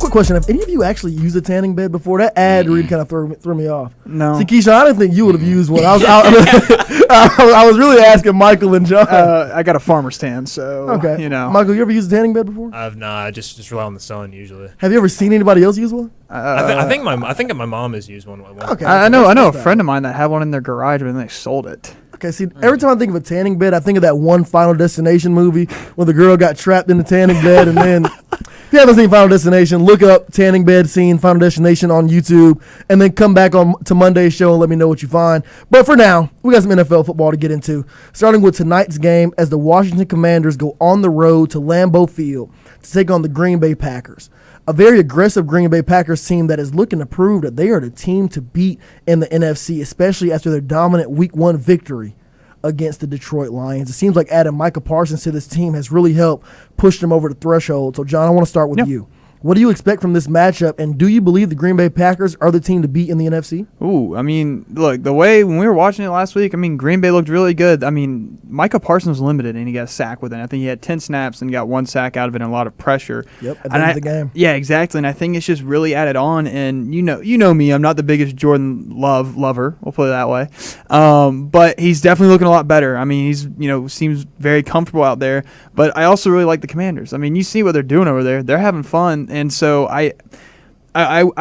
S3: Quick question: have any of you actually used a tanning bed before? That ad read kind of threw me off.
S7: No.
S3: See, Keisha, I didn't think you would have used one. I was really asking Michael and John.
S7: I got a farmer's tan, so
S3: okay.
S7: You know.
S3: Michael, you ever used a tanning bed before?
S1: I've not. I just rely on the sun usually.
S3: Have you ever seen anybody else use one?
S1: I think my mom has used one.
S3: Okay.
S7: I know a friend of mine that had one in their garage, but then they sold it.
S3: Okay, see, every time I think of a tanning bed, I think of that one Final Destination movie where the girl got trapped in the tanning bed, and then if you haven't seen Final Destination, look up tanning bed scene Final Destination on YouTube, and then come back on to Monday's show and let me know what you find. But for now, we got some NFL football to get into, starting with tonight's game as the Washington Commanders go on the road to Lambeau Field to take on the Green Bay Packers. A very aggressive Green Bay Packers team that is looking to prove that they are the team to beat in the NFC, especially after their dominant Week 1 victory against the Detroit Lions. It seems like adding Micah Parsons to this team has really helped push them over the threshold. So, John, I want to start with you. What do you expect from this matchup, and do you believe the Green Bay Packers are the team to beat in the NFC?
S7: Ooh, I mean, look, the way when we were watching it last week, I mean, Green Bay looked really good. I mean, Micah Parsons was limited, and he got a sack with it. I think he had 10 snaps and got 1 sack out of it and a lot of pressure.
S3: Yep, at the end of the game.
S7: Yeah, exactly, and I think it's just really added on. And you know me, I'm not the biggest Jordan lover. We'll put it that way. But he's definitely looking a lot better. I mean, he's seems very comfortable out there. But I also really like the Commanders. I mean, you see what they're doing over there. They're having fun. And so I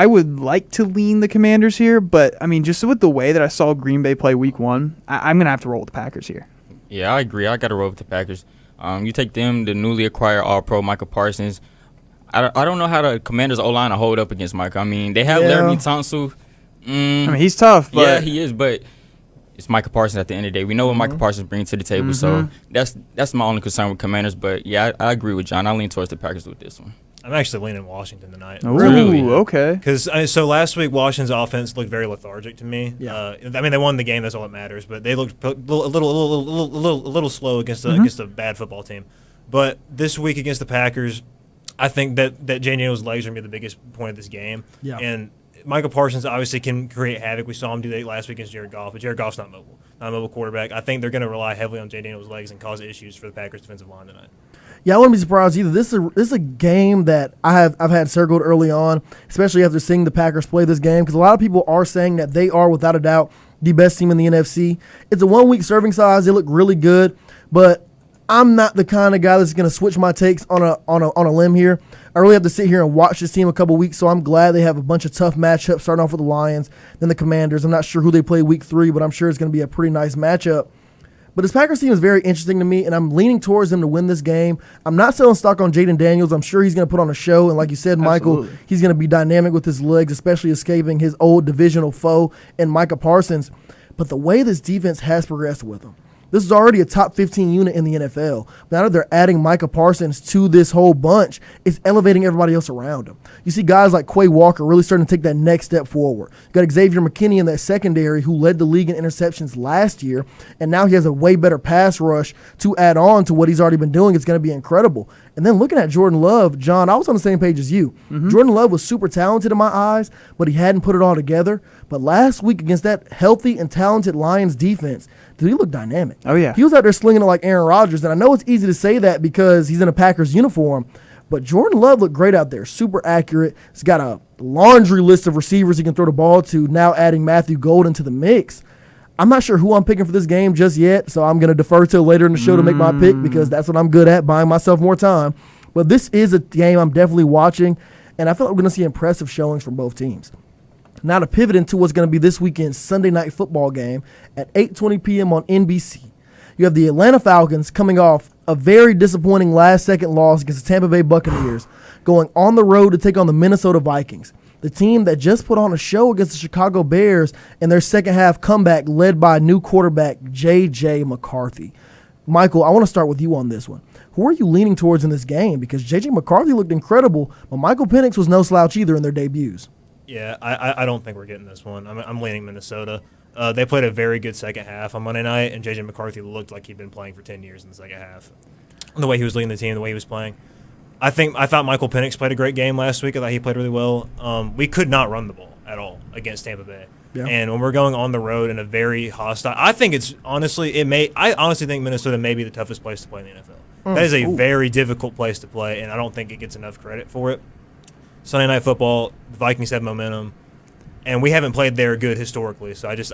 S7: would like to lean the Commanders here, but I mean, just with the way that I saw Green Bay play Week 1, I'm gonna have to roll with the Packers here.
S9: Yeah, I agree. I got to roll with the Packers. You take them, the newly acquired All-Pro Micah Parsons. I don't know how the Commanders O-line will hold up against Micah. I mean, they have Laramie Tunsil.
S7: I mean, he's tough. But
S9: yeah, he is, but it's Micah Parsons at the end of the day. We know what Micah Parsons brings to the table, so that's my only concern with Commanders. But yeah, I agree with John. I lean towards the Packers with this one.
S1: I'm actually leaning Washington tonight.
S7: Ooh, really? Okay.
S1: Because so last week Washington's offense looked very lethargic to me.
S3: Yeah.
S1: I mean, they won the game. That's all that matters. But they looked a little slow against a bad football team. But this week against the Packers, I think that Jay Daniels' legs are going to be the biggest point of this game.
S3: Yeah.
S1: And Michael Parsons obviously can create havoc. We saw him do that last week against Jared Goff, but Jared Goff's not mobile. mobile quarterback. I think they're going to rely heavily on Jay Daniels' legs and cause issues for the Packers defensive line tonight.
S3: Yeah, I wouldn't be surprised either. This is a game that I've had circled early on, especially after seeing the Packers play this game, because a lot of people are saying that they are, without a doubt, the best team in the NFC. It's a 1 week serving size. They look really good, but I'm not the kind of guy that's going to switch my takes on a limb here. I really have to sit here and watch this team a couple weeks, so I'm glad they have a bunch of tough matchups, starting off with the Lions, then the Commanders. I'm not sure who they play week 3, but I'm sure it's going to be a pretty nice matchup. But this Packers team is very interesting to me, and I'm leaning towards them to win this game. I'm not selling stock on Jaden Daniels. I'm sure he's going to put on a show, and like you said, Michael,
S7: Absolutely.
S3: he's going to be dynamic with his legs, especially escaping his old divisional foe in Micah Parsons. But the way this defense has progressed with him, this is already a top 15 unit in the NFL. Now that they're adding Micah Parsons to this whole bunch, it's elevating everybody else around him. You see guys like Quay Walker really starting to take that next step forward. You got Xavier McKinney in that secondary who led the league in interceptions last year, and now he has a way better pass rush to add on to what he's already been doing. It's going to be incredible. And then looking at Jordan Love, John, I was on the same page as you.
S7: Mm-hmm.
S3: Jordan Love was super talented in my eyes, but he hadn't put it all together. But last week against that healthy and talented Lions defense, dude, he looked dynamic.
S7: Oh, yeah.
S3: He was out there slinging it like Aaron Rodgers, and I know it's easy to say that because he's in a Packers uniform, but Jordan Love looked great out there, super accurate. He's got a laundry list of receivers he can throw the ball to, now adding Matthew Golden to the mix. I'm not sure who I'm picking for this game just yet, so I'm going to defer till later in the show to make my pick because that's what I'm good at, buying myself more time. But this is a game I'm definitely watching, and I feel like we're going to see impressive showings from both teams. Now to pivot into what's going to be this weekend's Sunday night football game at 8:20 p.m. on NBC. You have the Atlanta Falcons coming off a very disappointing last-second loss against the Tampa Bay Buccaneers, going on the road to take on the Minnesota Vikings, the team that just put on a show against the Chicago Bears in their second-half comeback led by new quarterback J.J. McCarthy. Michael, I want to start with you on this one. Who are you leaning towards in this game? Because J.J. McCarthy looked incredible, but Michael Penix was no slouch either in their debuts.
S1: Yeah, I don't think we're getting this one. I'm leaning Minnesota. They played a very good second half on Monday night, and J.J. McCarthy looked like he'd been playing for 10 years in the second half. The way he was leading the team, the way he was playing. I thought Michael Penix played a great game last week. I thought he played really well. We could not run the ball at all against Tampa Bay. Yeah. And when we're going on the road in a very hostile, I honestly think Minnesota may be the toughest place to play in the NFL. That is a very difficult place to play, and I don't think it gets enough credit for it. Sunday Night Football, the Vikings have momentum, and we haven't played there good historically, so I just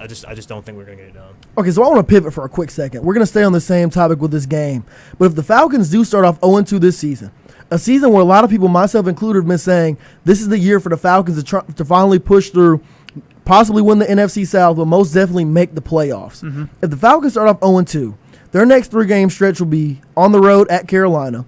S1: don't think we're going to get it done.
S3: Okay, so I want to pivot for a quick second. We're going to stay on the same topic with this game, but if the Falcons do start off 0-2 this season, a season where a lot of people, myself included, have been saying this is the year for the Falcons to finally push through, possibly win the NFC South, but most definitely make the playoffs. Mm-hmm. If the Falcons start off 0-2, their next 3-game stretch will be on the road at Carolina,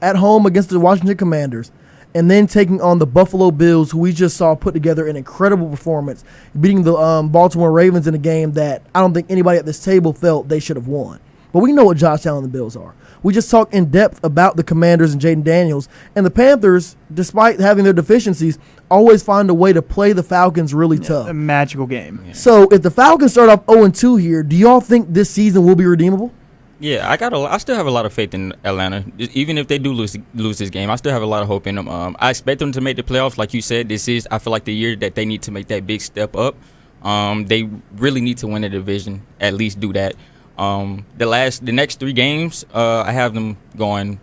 S3: at home against the Washington Commanders, and then taking on the Buffalo Bills, who we just saw put together an incredible performance, beating the Baltimore Ravens in a game that I don't think anybody at this table felt they should have won. But we know what Josh Allen and the Bills are. We just talked in depth about the Commanders and Jaden Daniels, and the Panthers, despite having their deficiencies, always find a way to play the Falcons really tough.
S7: A magical game.
S3: Yeah. So if the Falcons start off 0-2 here, do y'all think this season will be redeemable?
S9: Yeah, I still have a lot of faith in Atlanta. Even if they do lose this game, I still have a lot of hope in them. I expect them to make the playoffs. Like you said, I feel like the year that they need to make that big step up. They really need to win the division, at least do that. The next 3 games, I have them going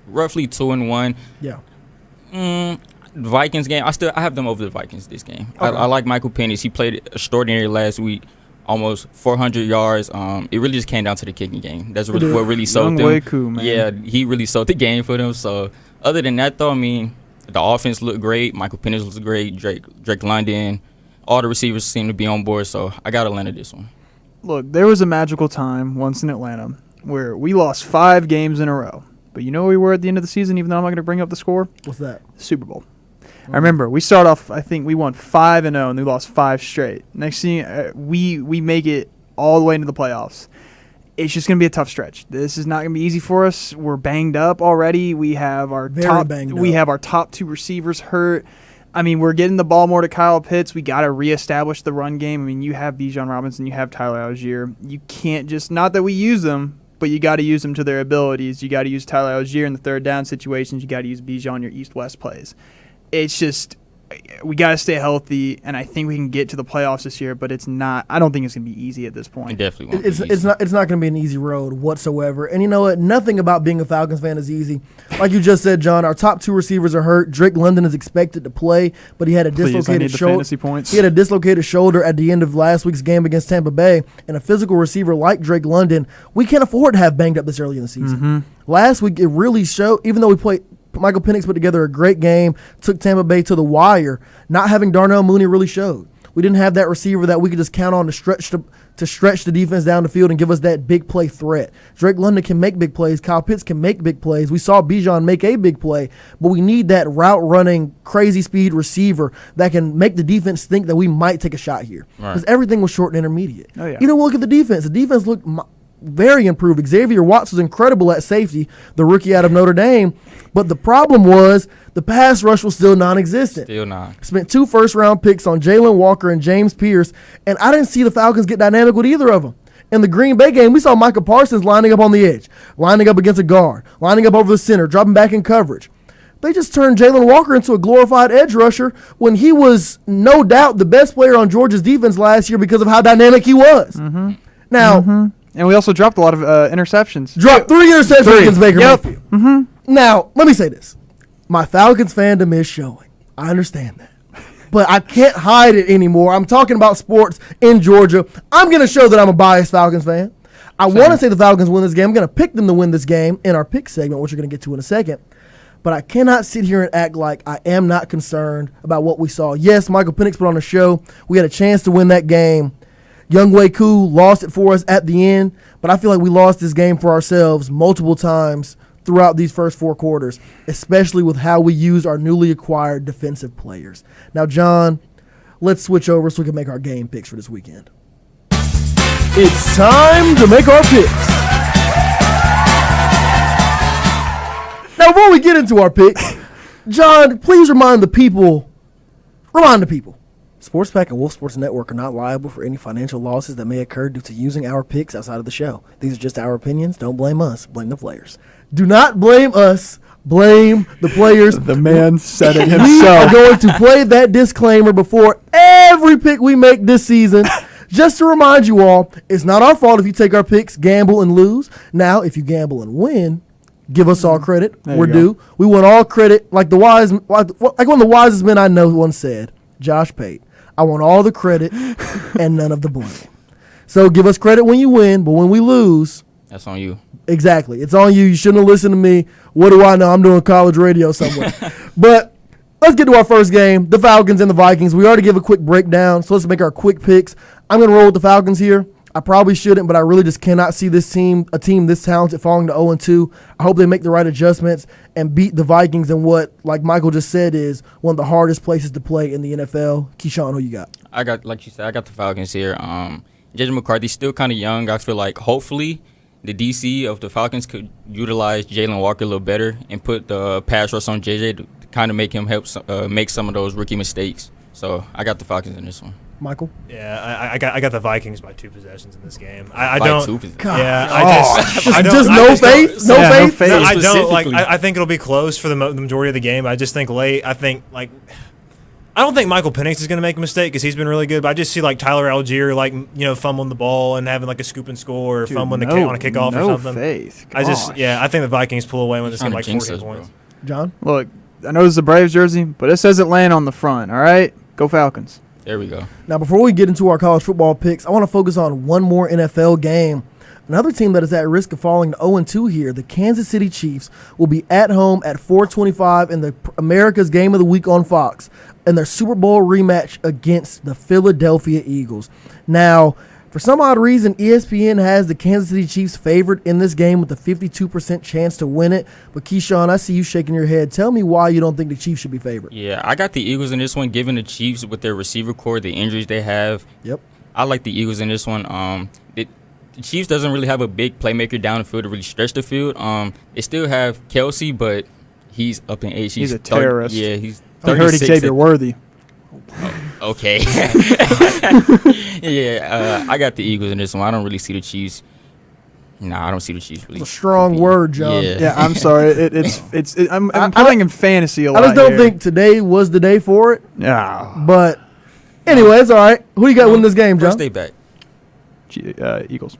S9: roughly 2-1.
S3: Yeah.
S9: Vikings game, I have them over the Vikings this game.
S3: Okay.
S9: I like Michael Penix. He played extraordinary last week. Almost 400 yards. It really just came down to the kicking game. That's what really sold them.
S7: Cool, man.
S9: Yeah, he really sold the game for them. So other than that, though, I mean, the offense looked great. Michael Penix looked great. Drake London, all the receivers seem to be on board. So I got Atlanta this one.
S7: Look, there was a magical time once in Atlanta where we lost 5 games in a row. But you know where we were at the end of the season, even though I'm not going to bring up the score?
S3: What's that?
S7: Super Bowl. I remember we start off, I think we won 5-0 and we lost 5 straight. Next thing, we make it all the way into the playoffs. It's just going to be a tough stretch. This is not going to be easy for us. We're banged up already. We have our top 2 receivers hurt. I mean, we're getting the ball more to Kyle Pitts. We got to reestablish the run game. I mean, you have Bijan Robinson, you have Tyler Algier. You can't just, not that we use them, but you got to use them to their abilities. You got to use Tyler Algier in the third down situations. You got to use Bijan your east-west plays. It's just we got to stay healthy, and I think we can get to the playoffs this year. But it's not. I don't think it's gonna be easy at this point.
S9: It definitely won't.
S3: It's not going to be an easy road whatsoever. And you know what? Nothing about being a Falcons fan is easy. Like you just said, John, our top 2 receivers are hurt. Drake London is expected to play, but he had a dislocated shoulder. He had a dislocated shoulder at the end of last week's game against Tampa Bay. And a physical receiver like Drake London, we can't afford to have banged up this early in the season. Last week, it really showed. Even though Michael Penix put together a great game, took Tampa Bay to the wire. Not having Darnell Mooney really showed. We didn't have that receiver that we could just count on to stretch the defense down the field and give us that big play threat. Drake London can make big plays. Kyle Pitts can make big plays. We saw Bijan make a big play, but we need that route-running, crazy speed receiver that can make the defense think that we might take a shot here. Because everything was short and intermediate. Oh, yeah. Look at the defense. The defense looked very improved. Xavier Watts was incredible at safety, the rookie out of Notre Dame. But the problem was the pass rush was still non-existent.
S9: Still not.
S3: Spent 2 first-round picks on Jalen Walker and James Pierce, and I didn't see the Falcons get dynamic with either of them. In the Green Bay game, we saw Micah Parsons lining up on the edge, lining up against a guard, lining up over the center, dropping back in coverage. They just turned Jalen Walker into a glorified edge rusher when he was no doubt the best player on Georgia's defense last year because of how dynamic he was. Now,
S7: and we also dropped a lot of interceptions.
S3: Dropped 3 interceptions against Baker Mayfield. Now, let me say this. My Falcons fandom is showing. I understand that. But I can't hide it anymore. I'm talking about sports in Georgia. I'm going to show that I'm a biased Falcons fan. I want to say the Falcons win this game. I'm going to pick them to win this game in our pick segment, which we're going to get to in a second. But I cannot sit here and act like I am not concerned about what we saw. Yes, Michael Penix put on a show. We had a chance to win that game. Younghoe Koo lost it for us at the end, but I feel like we lost this game for ourselves multiple times throughout these first 4 quarters, especially with how we used our newly acquired defensive players. Now, John, let's switch over so we can make our game picks for this weekend. It's time to make our picks. Now, before we get into our picks, John, please remind the people, SportsPack and Wolf Sports Network are not liable for any financial losses that may occur due to using our picks outside of the show. These are just our opinions. Don't blame us. Blame the players. Do not blame us. Blame the players.
S7: The man said it
S3: We
S7: himself.
S3: are going to play that disclaimer before every pick we make this season. Just to remind you all, it's not our fault if you take our picks, gamble, and lose. Now, if you gamble and win, give us all credit. We're due. We want all credit. Like one of the wisest men I know once said, Josh Pate, I want all the credit and none of the blame. So give us credit when you win, but when we lose,
S9: that's on you.
S3: Exactly. It's on you. You shouldn't have listened to me. What do I know? I'm doing college radio somewhere. But let's get to our first game, the Falcons and the Vikings. We already give a quick breakdown, so let's make our quick picks. I'm going to roll with the Falcons here. I probably shouldn't, but I really just cannot see a team this talented falling to 0-2. I hope they make the right adjustments and beat the Vikings in what, like Michael just said, is one of the hardest places to play in the NFL. Keyshawn, who you got?
S9: Like you said, I got the Falcons here. JJ McCarthy's still kind of young. I feel like hopefully the DC of the Falcons could utilize Jalen Walker a little better and put the pass rush on JJ to kind of make him help make some of those rookie mistakes. So I got the Falcons in this one.
S3: Michael?
S1: Yeah, I got the Vikings by 2 possessions in this game. I
S9: By
S1: don't.
S9: 2 possessions.
S1: Yeah,
S3: no faith.
S1: No, I don't like. I think it'll be close for the majority of the game. I just think late. I don't think Michael Penix is going to make a mistake because he's been really good. But I just see like Tyler Algier fumbling the ball and having like a scoop and score or fumbling on a kickoff or something.
S7: Faith.
S1: I think the Vikings pull away when this game like 14 points.
S3: John?
S7: Look, I know it's the Braves jersey, but it says Atlanta on the front, all right? Go Falcons.
S9: There we go.
S3: Now, before we get into our college football picks, I want to focus on one more NFL game. Another team that is at risk of falling to 0-2 here, the Kansas City Chiefs, will be at home at 4:25 in the America's Game of the Week on Fox in their Super Bowl rematch against the Philadelphia Eagles. Now, for some odd reason, ESPN has the Kansas City Chiefs favored in this game with a 52% chance to win it. But, Keyshawn, I see you shaking your head. Tell me why you don't think the Chiefs should be favored.
S9: Yeah, I got the Eagles in this one, given the Chiefs with their receiver core, the injuries they have.
S3: Yep.
S9: I like the Eagles in this one. The Chiefs doesn't really have a big playmaker down the field to really stretch the field. They still have Kelsey, but he's up in age.
S7: He's a terrorist.
S9: Yeah, he's 36.
S7: I heard Xavier Worthy.
S9: Okay. Yeah, I got the Eagles in this one. I don't really see the Chiefs Nah, I don't see the Chiefs really.
S3: It's a strong word, John.
S7: Yeah, I'm sorry. I'm playing in fantasy a lot.
S3: I just don't
S7: here.
S3: think today was the day for it.
S7: Yeah.
S3: But anyway, it's all right. Who you got winning this game, John?
S9: First day back.
S7: Eagles.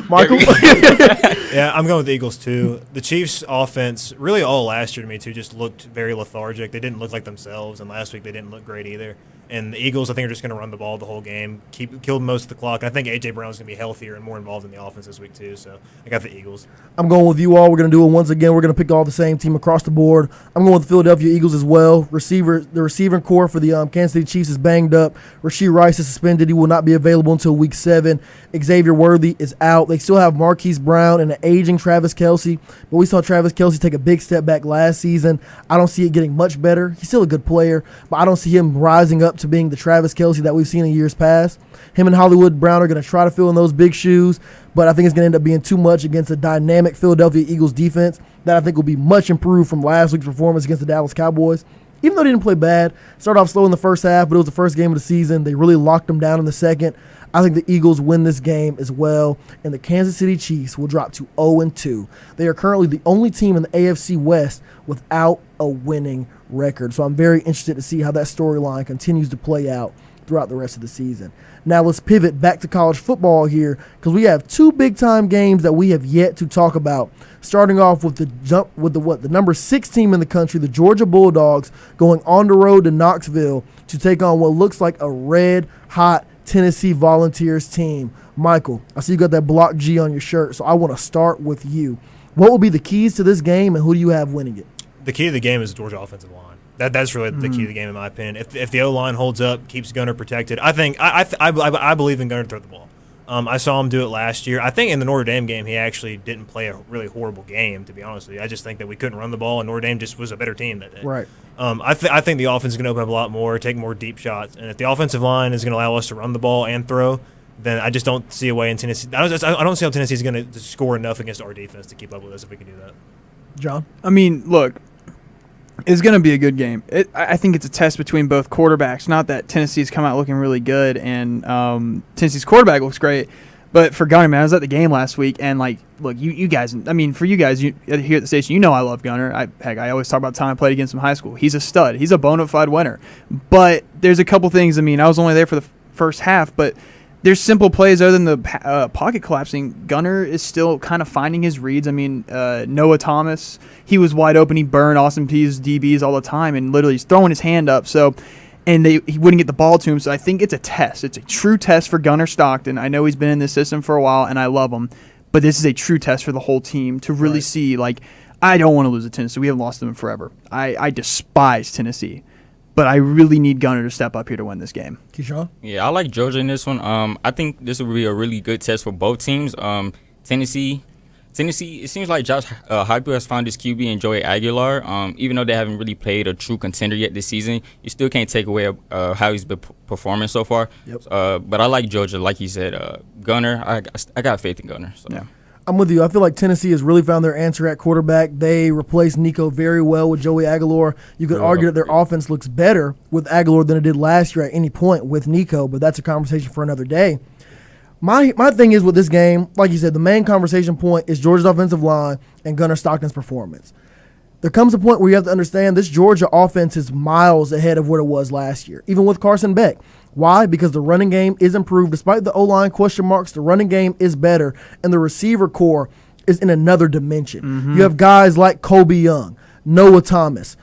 S3: Michael?
S1: Yeah, I'm going with the Eagles, too. The Chiefs' offense, really all last year to me, too, just looked very lethargic. They didn't look like themselves, and last week they didn't look great either. And the Eagles, I think, are just going to run the ball the whole game, kill most of the clock. And I think A.J. Brown's going to be healthier and more involved in the offense this week, too. So I got the Eagles.
S3: I'm going with you all. We're going to do it once again. We're going to pick all the same team across the board. I'm going with the Philadelphia Eagles as well. The receiving core for the Kansas City Chiefs is banged up. Rashee Rice is suspended. He will not be available until Week 7. Xavier Worthy is out. They still have Marquise Brown and an aging Travis Kelce, but we saw Travis Kelce take a big step back last season. I don't see it getting much better. He's still a good player, but I don't see him rising up to being the Travis Kelce that we've seen in years past. Him and Hollywood Brown are going to try to fill in those big shoes, but I think it's going to end up being too much against a dynamic Philadelphia Eagles defense that I think will be much improved from last week's performance against the Dallas Cowboys. Even though they didn't play bad, started off slow in the first half, but it was the first game of the season. They really locked them down in the second. I think the Eagles win this game as well, and the Kansas City Chiefs will drop to 0-2. They are currently the only team in the AFC West without a winning record. So I'm very interested to see how that storyline continues to play out throughout the rest of the season. Now let's pivot back to college football here, because we have two big-time games that we have yet to talk about. Starting off with the number 6 team in the country, the Georgia Bulldogs, going on the road to Knoxville to take on what looks like a red-hot Tennessee Volunteers team. Michael, I see you got that block G on your shirt, so I want to start with you. What will be the keys to this game, and who do you have winning it?
S1: The key to the game is the Georgia offensive line. That's really the key to the game, in my opinion. If the O-line holds up, keeps Gunner protected, I think I believe in Gunner to throw the ball. I saw him do it last year. I think in the Notre Dame game, he actually didn't play a really horrible game, to be honest with you. I just think that we couldn't run the ball, and Notre Dame just was a better team that day.
S3: Right.
S1: I think the offense is going to open up a lot more, take more deep shots. And if the offensive line is going to allow us to run the ball and throw, then I just don't see a way in Tennessee. I don't see how Tennessee is going to score enough against our defense to keep up with us if we can do that.
S3: John?
S7: I mean, look, it's going to be a good game. I think it's a test between both quarterbacks. Not that Tennessee's come out looking really good and Tennessee's quarterback looks great. But for Gunner, man, I was at the game last week, and, like, look, you guys, I mean, for you guys here at the station, you know I love Gunner. I always talk about the time I played against him in high school. He's a stud. He's a bona fide winner. But there's a couple things. I mean, I was only there for the first half, but there's simple plays other than the pocket collapsing. Gunner is still kind of finding his reads. I mean, Noah Thomas, he was wide open. He burned Austin Peay's DBs all the time, and literally he's throwing his hand up. And he wouldn't get the ball to him. So I think it's a test. It's a true test for Gunner Stockton. I know he's been in this system for a while, and I love him. But this is a true test for the whole team to really see, like, I don't want to lose to Tennessee. We haven't lost them in forever. I despise Tennessee. But I really need Gunner to step up here to win this game.
S3: Keyshawn?
S9: Yeah, I like Georgia in this one. I think this will be a really good test for both teams. Tennessee, it seems like Josh Heupel has found his QB in Joey Aguilar. Even though they haven't really played a true contender yet this season, you still can't take away how he's been performing so far.
S3: Yep.
S9: But I like Georgia, like you said. Gunner, I got faith in Gunner. So.
S7: Yeah.
S3: I'm with you. I feel like Tennessee has really found their answer at quarterback. They replaced Nico very well with Joey Aguilar. You could argue that their offense looks better with Aguilar than it did last year at any point with Nico, but that's a conversation for another day. My thing is with this game, like you said, the main conversation point is Georgia's offensive line and Gunner Stockton's performance. There comes a point where you have to understand this Georgia offense is miles ahead of what it was last year, even with Carson Beck. Why? Because the running game is improved. Despite the O-line question marks, the running game is better, and the receiver core is in another dimension. Mm-hmm. You have guys like Kobe Young, Noah Thomas,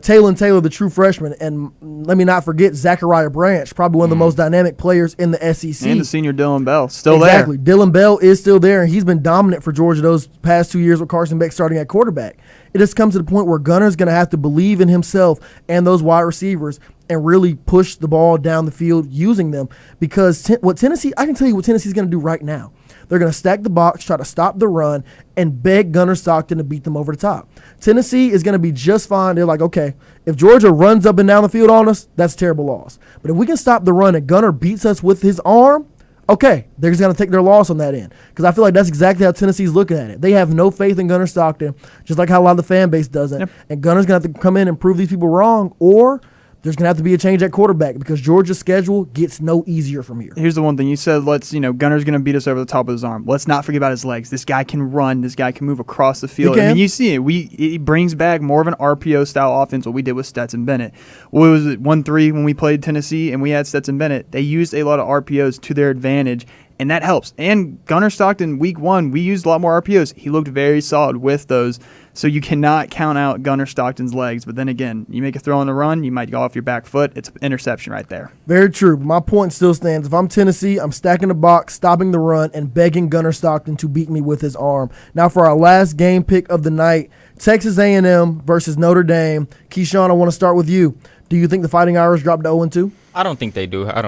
S3: Taylor Taylor, the true freshman, and let me not forget Zachariah Branch, probably one of the most dynamic players in the SEC.
S7: And the senior Dylan Bell, still there.
S3: Exactly. Dylan Bell is still there, and he's been dominant for Georgia those past 2 years with Carson Beck starting at quarterback. It just comes to the point where Gunner's going to have to believe in himself and those wide receivers and really push the ball down the field using them, because I can tell you what Tennessee's going to do right now. They're going to stack the box, try to stop the run, and beg Gunner Stockton to beat them over the top. Tennessee is going to be just fine. They're like, okay, if Georgia runs up and down the field on us, that's a terrible loss. But if we can stop the run and Gunner beats us with his arm, okay, they're just going to take their loss on that end. Because I feel like that's exactly how Tennessee's looking at it. They have no faith in Gunner Stockton, just like how a lot of the fan base doesn't. Yep. And Gunner's going to have to come in and prove these people wrong, or there's going to have to be a change at quarterback because Georgia's schedule gets no easier from here.
S7: Here's the one thing. You said, Gunner's going to beat us over the top of his arm. Let's not forget about his legs. This guy can run. This guy can move across the field. I mean, you see it. It brings back more of an RPO-style offense, what we did with Stetson Bennett. What was it, 1-3 when we played Tennessee and we had Stetson Bennett? They used a lot of RPOs to their advantage, and that helps. And Gunner Stockton, week 1, we used a lot more RPOs. He looked very solid with those. So you cannot count out Gunner Stockton's legs. But then again, you make a throw on the run, you might go off your back foot. It's an interception right there.
S3: Very true. My point still stands. If I'm Tennessee, I'm stacking the box, stopping the run, and begging Gunner Stockton to beat me with his arm. Now for our last game pick of the night, Texas A&M versus Notre Dame. Keyshawn, I want to start with you. Do you think the Fighting Irish dropped to 0-2?
S9: I don't think they do. I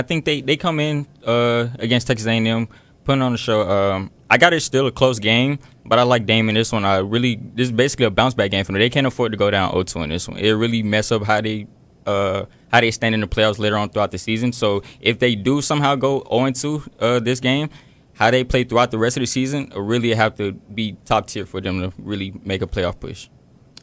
S9: think they come in against Texas A&M, putting on the show. I got it still a close game, but I like Dame in this one. This is basically a bounce back game for them. They can't afford to go down 0-2 in this one. It really mess up how they stand in the playoffs later on throughout the season. So if they do somehow go 0-2 this game, how they play throughout the rest of the season will really have to be top tier for them to really make a playoff push.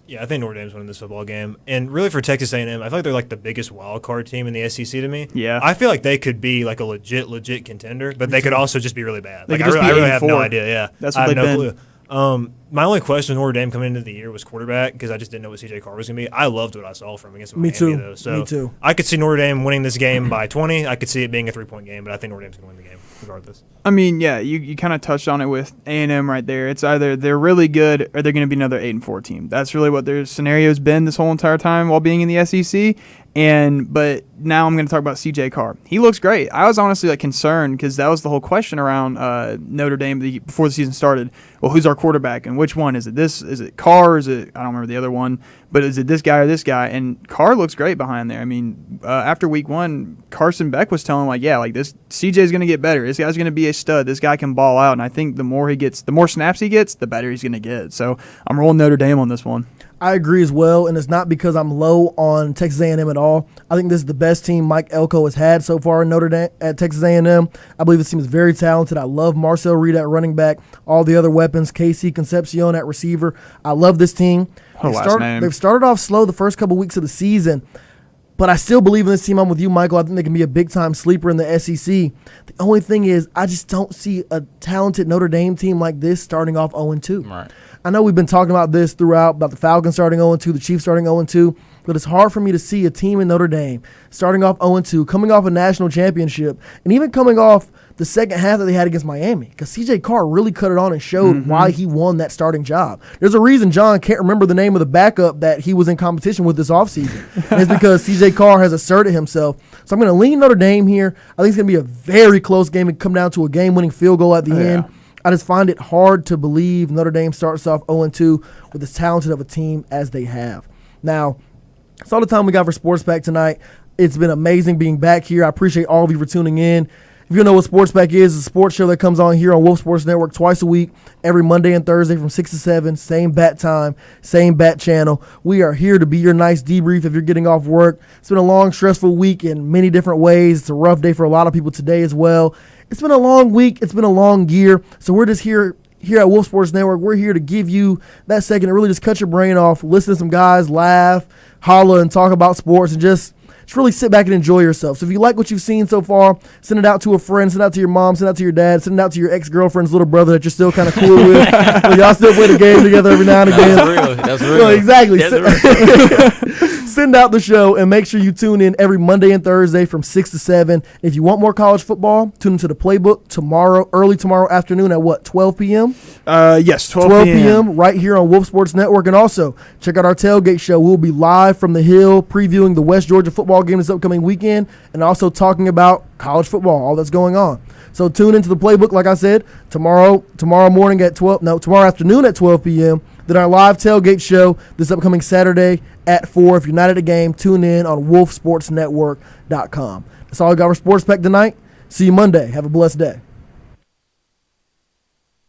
S1: Yeah, I think Notre Dame's winning this football game. And really for Texas A&M, I feel like they're like the biggest wild card team in the SEC to me.
S7: Yeah.
S1: I feel like they could be like a legit contender, but they could also just be really bad.
S7: They
S1: Like
S7: could just
S1: I
S7: be
S1: really have no
S7: 8-4.
S1: idea. Yeah.
S7: That's
S1: I
S7: what
S1: have
S7: they've
S1: no
S7: been.
S1: clue. My only question with Notre Dame coming into the year was quarterback because I just didn't know what CJ Carr was going to be. I loved what I saw from him against Miami,
S3: Me too.
S1: though. So
S3: Me too.
S1: I could see Notre Dame winning this game by 20. I could see it being a 3-point game, but I think Notre Dame's going to win the game regardless.
S7: I mean, yeah, you kind of touched on it with A&M right there. It's either they're really good or they're going to be another 8-4 team. That's really what their scenario's been this whole entire time while being in the SEC. But now I'm going to talk about CJ Carr. He looks great. I was honestly concerned because that was the whole question around Notre Dame before the season started. Well, who's our quarterback and which one is it? Is it Carr? Is it I don't remember the other one, but is it this guy or this guy? And Carr looks great behind there. I mean, after week 1, Carson Beck was telling this CJ's going to get better. This guy's going to be a stud. This guy can ball out, and I think the more snaps he gets, the better he's going to get. So I'm rolling Notre Dame on this one.
S3: I agree as well, and it's not because I'm low on Texas A&M at all. I think this is the best team Mike Elko has had so far in Notre Dame at Texas A&M. I believe this team is very talented. I love Marcel Reed at running back, all the other weapons, KC Concepcion at receiver. I love this team. They've started off slow the first couple weeks of the season, but I still believe in this team. I'm with you, Michael. I think they can be a big-time sleeper in the SEC. The only thing is I just don't see a talented Notre Dame team like this starting off 0-2.
S9: Right.
S3: I know we've been talking about this throughout, about the Falcons starting 0-2, the Chiefs starting 0-2, but it's hard for me to see a team in Notre Dame starting off 0-2, coming off a national championship, and even coming off the second half that they had against Miami, because CJ Carr really cut it on and showed why he won that starting job. There's a reason John can't remember the name of the backup that he was in competition with this offseason. And it's because CJ Carr has asserted himself. So I'm going to lean Notre Dame here. I think it's going to be a very close game and come down to a game-winning field goal at the end. I just find it hard to believe Notre Dame starts off 0-2 with as talented of a team as they have. Now, that's all the time we got for Sports Pack tonight. It's been amazing being back here. I appreciate all of you for tuning in. If you don't know what Sports Pack is, it's a sports show that comes on here on Wolf Sports Network twice a week, every Monday and Thursday from 6 to 7, same bat time, same bat channel. We are here to be your nice debrief if you're getting off work. It's been a long, stressful week in many different ways. It's a rough day for a lot of people today as well. It's been a long week. It's been a long year. So we're just here at Wolf Sports Network. We're here to give you that second to really just cut your brain off, listen to some guys laugh, holler, and talk about sports, and just really sit back and enjoy yourself. So if you like what you've seen so far, send it out to a friend, send it out to your mom, send it out to your dad, send it out to your ex-girlfriend's little brother that you're still kind of cool with. But y'all still play the game together every now and again.
S9: That's real.
S3: Well, exactly.
S9: That's
S3: Send out the show and make sure you tune in every Monday and Thursday from 6 to 7. If you want more college football, tune into the Playbook early tomorrow afternoon at what, 12 p.m.?
S7: Yes,
S3: 12 p.m. right here on Wolf Sports Network. And also, check out our tailgate show. We'll be live from the Hill previewing the West Georgia football game this upcoming weekend and also talking about college football, all that's going on. So tune into the Playbook, like I said, tomorrow morning at tomorrow afternoon at 12 p.m. Then our live tailgate show this upcoming Saturday at 4. If you're not at a game, tune in on wolfsportsnetwork.com. That's all I got for Sports Pack tonight. See you Monday. Have a blessed day.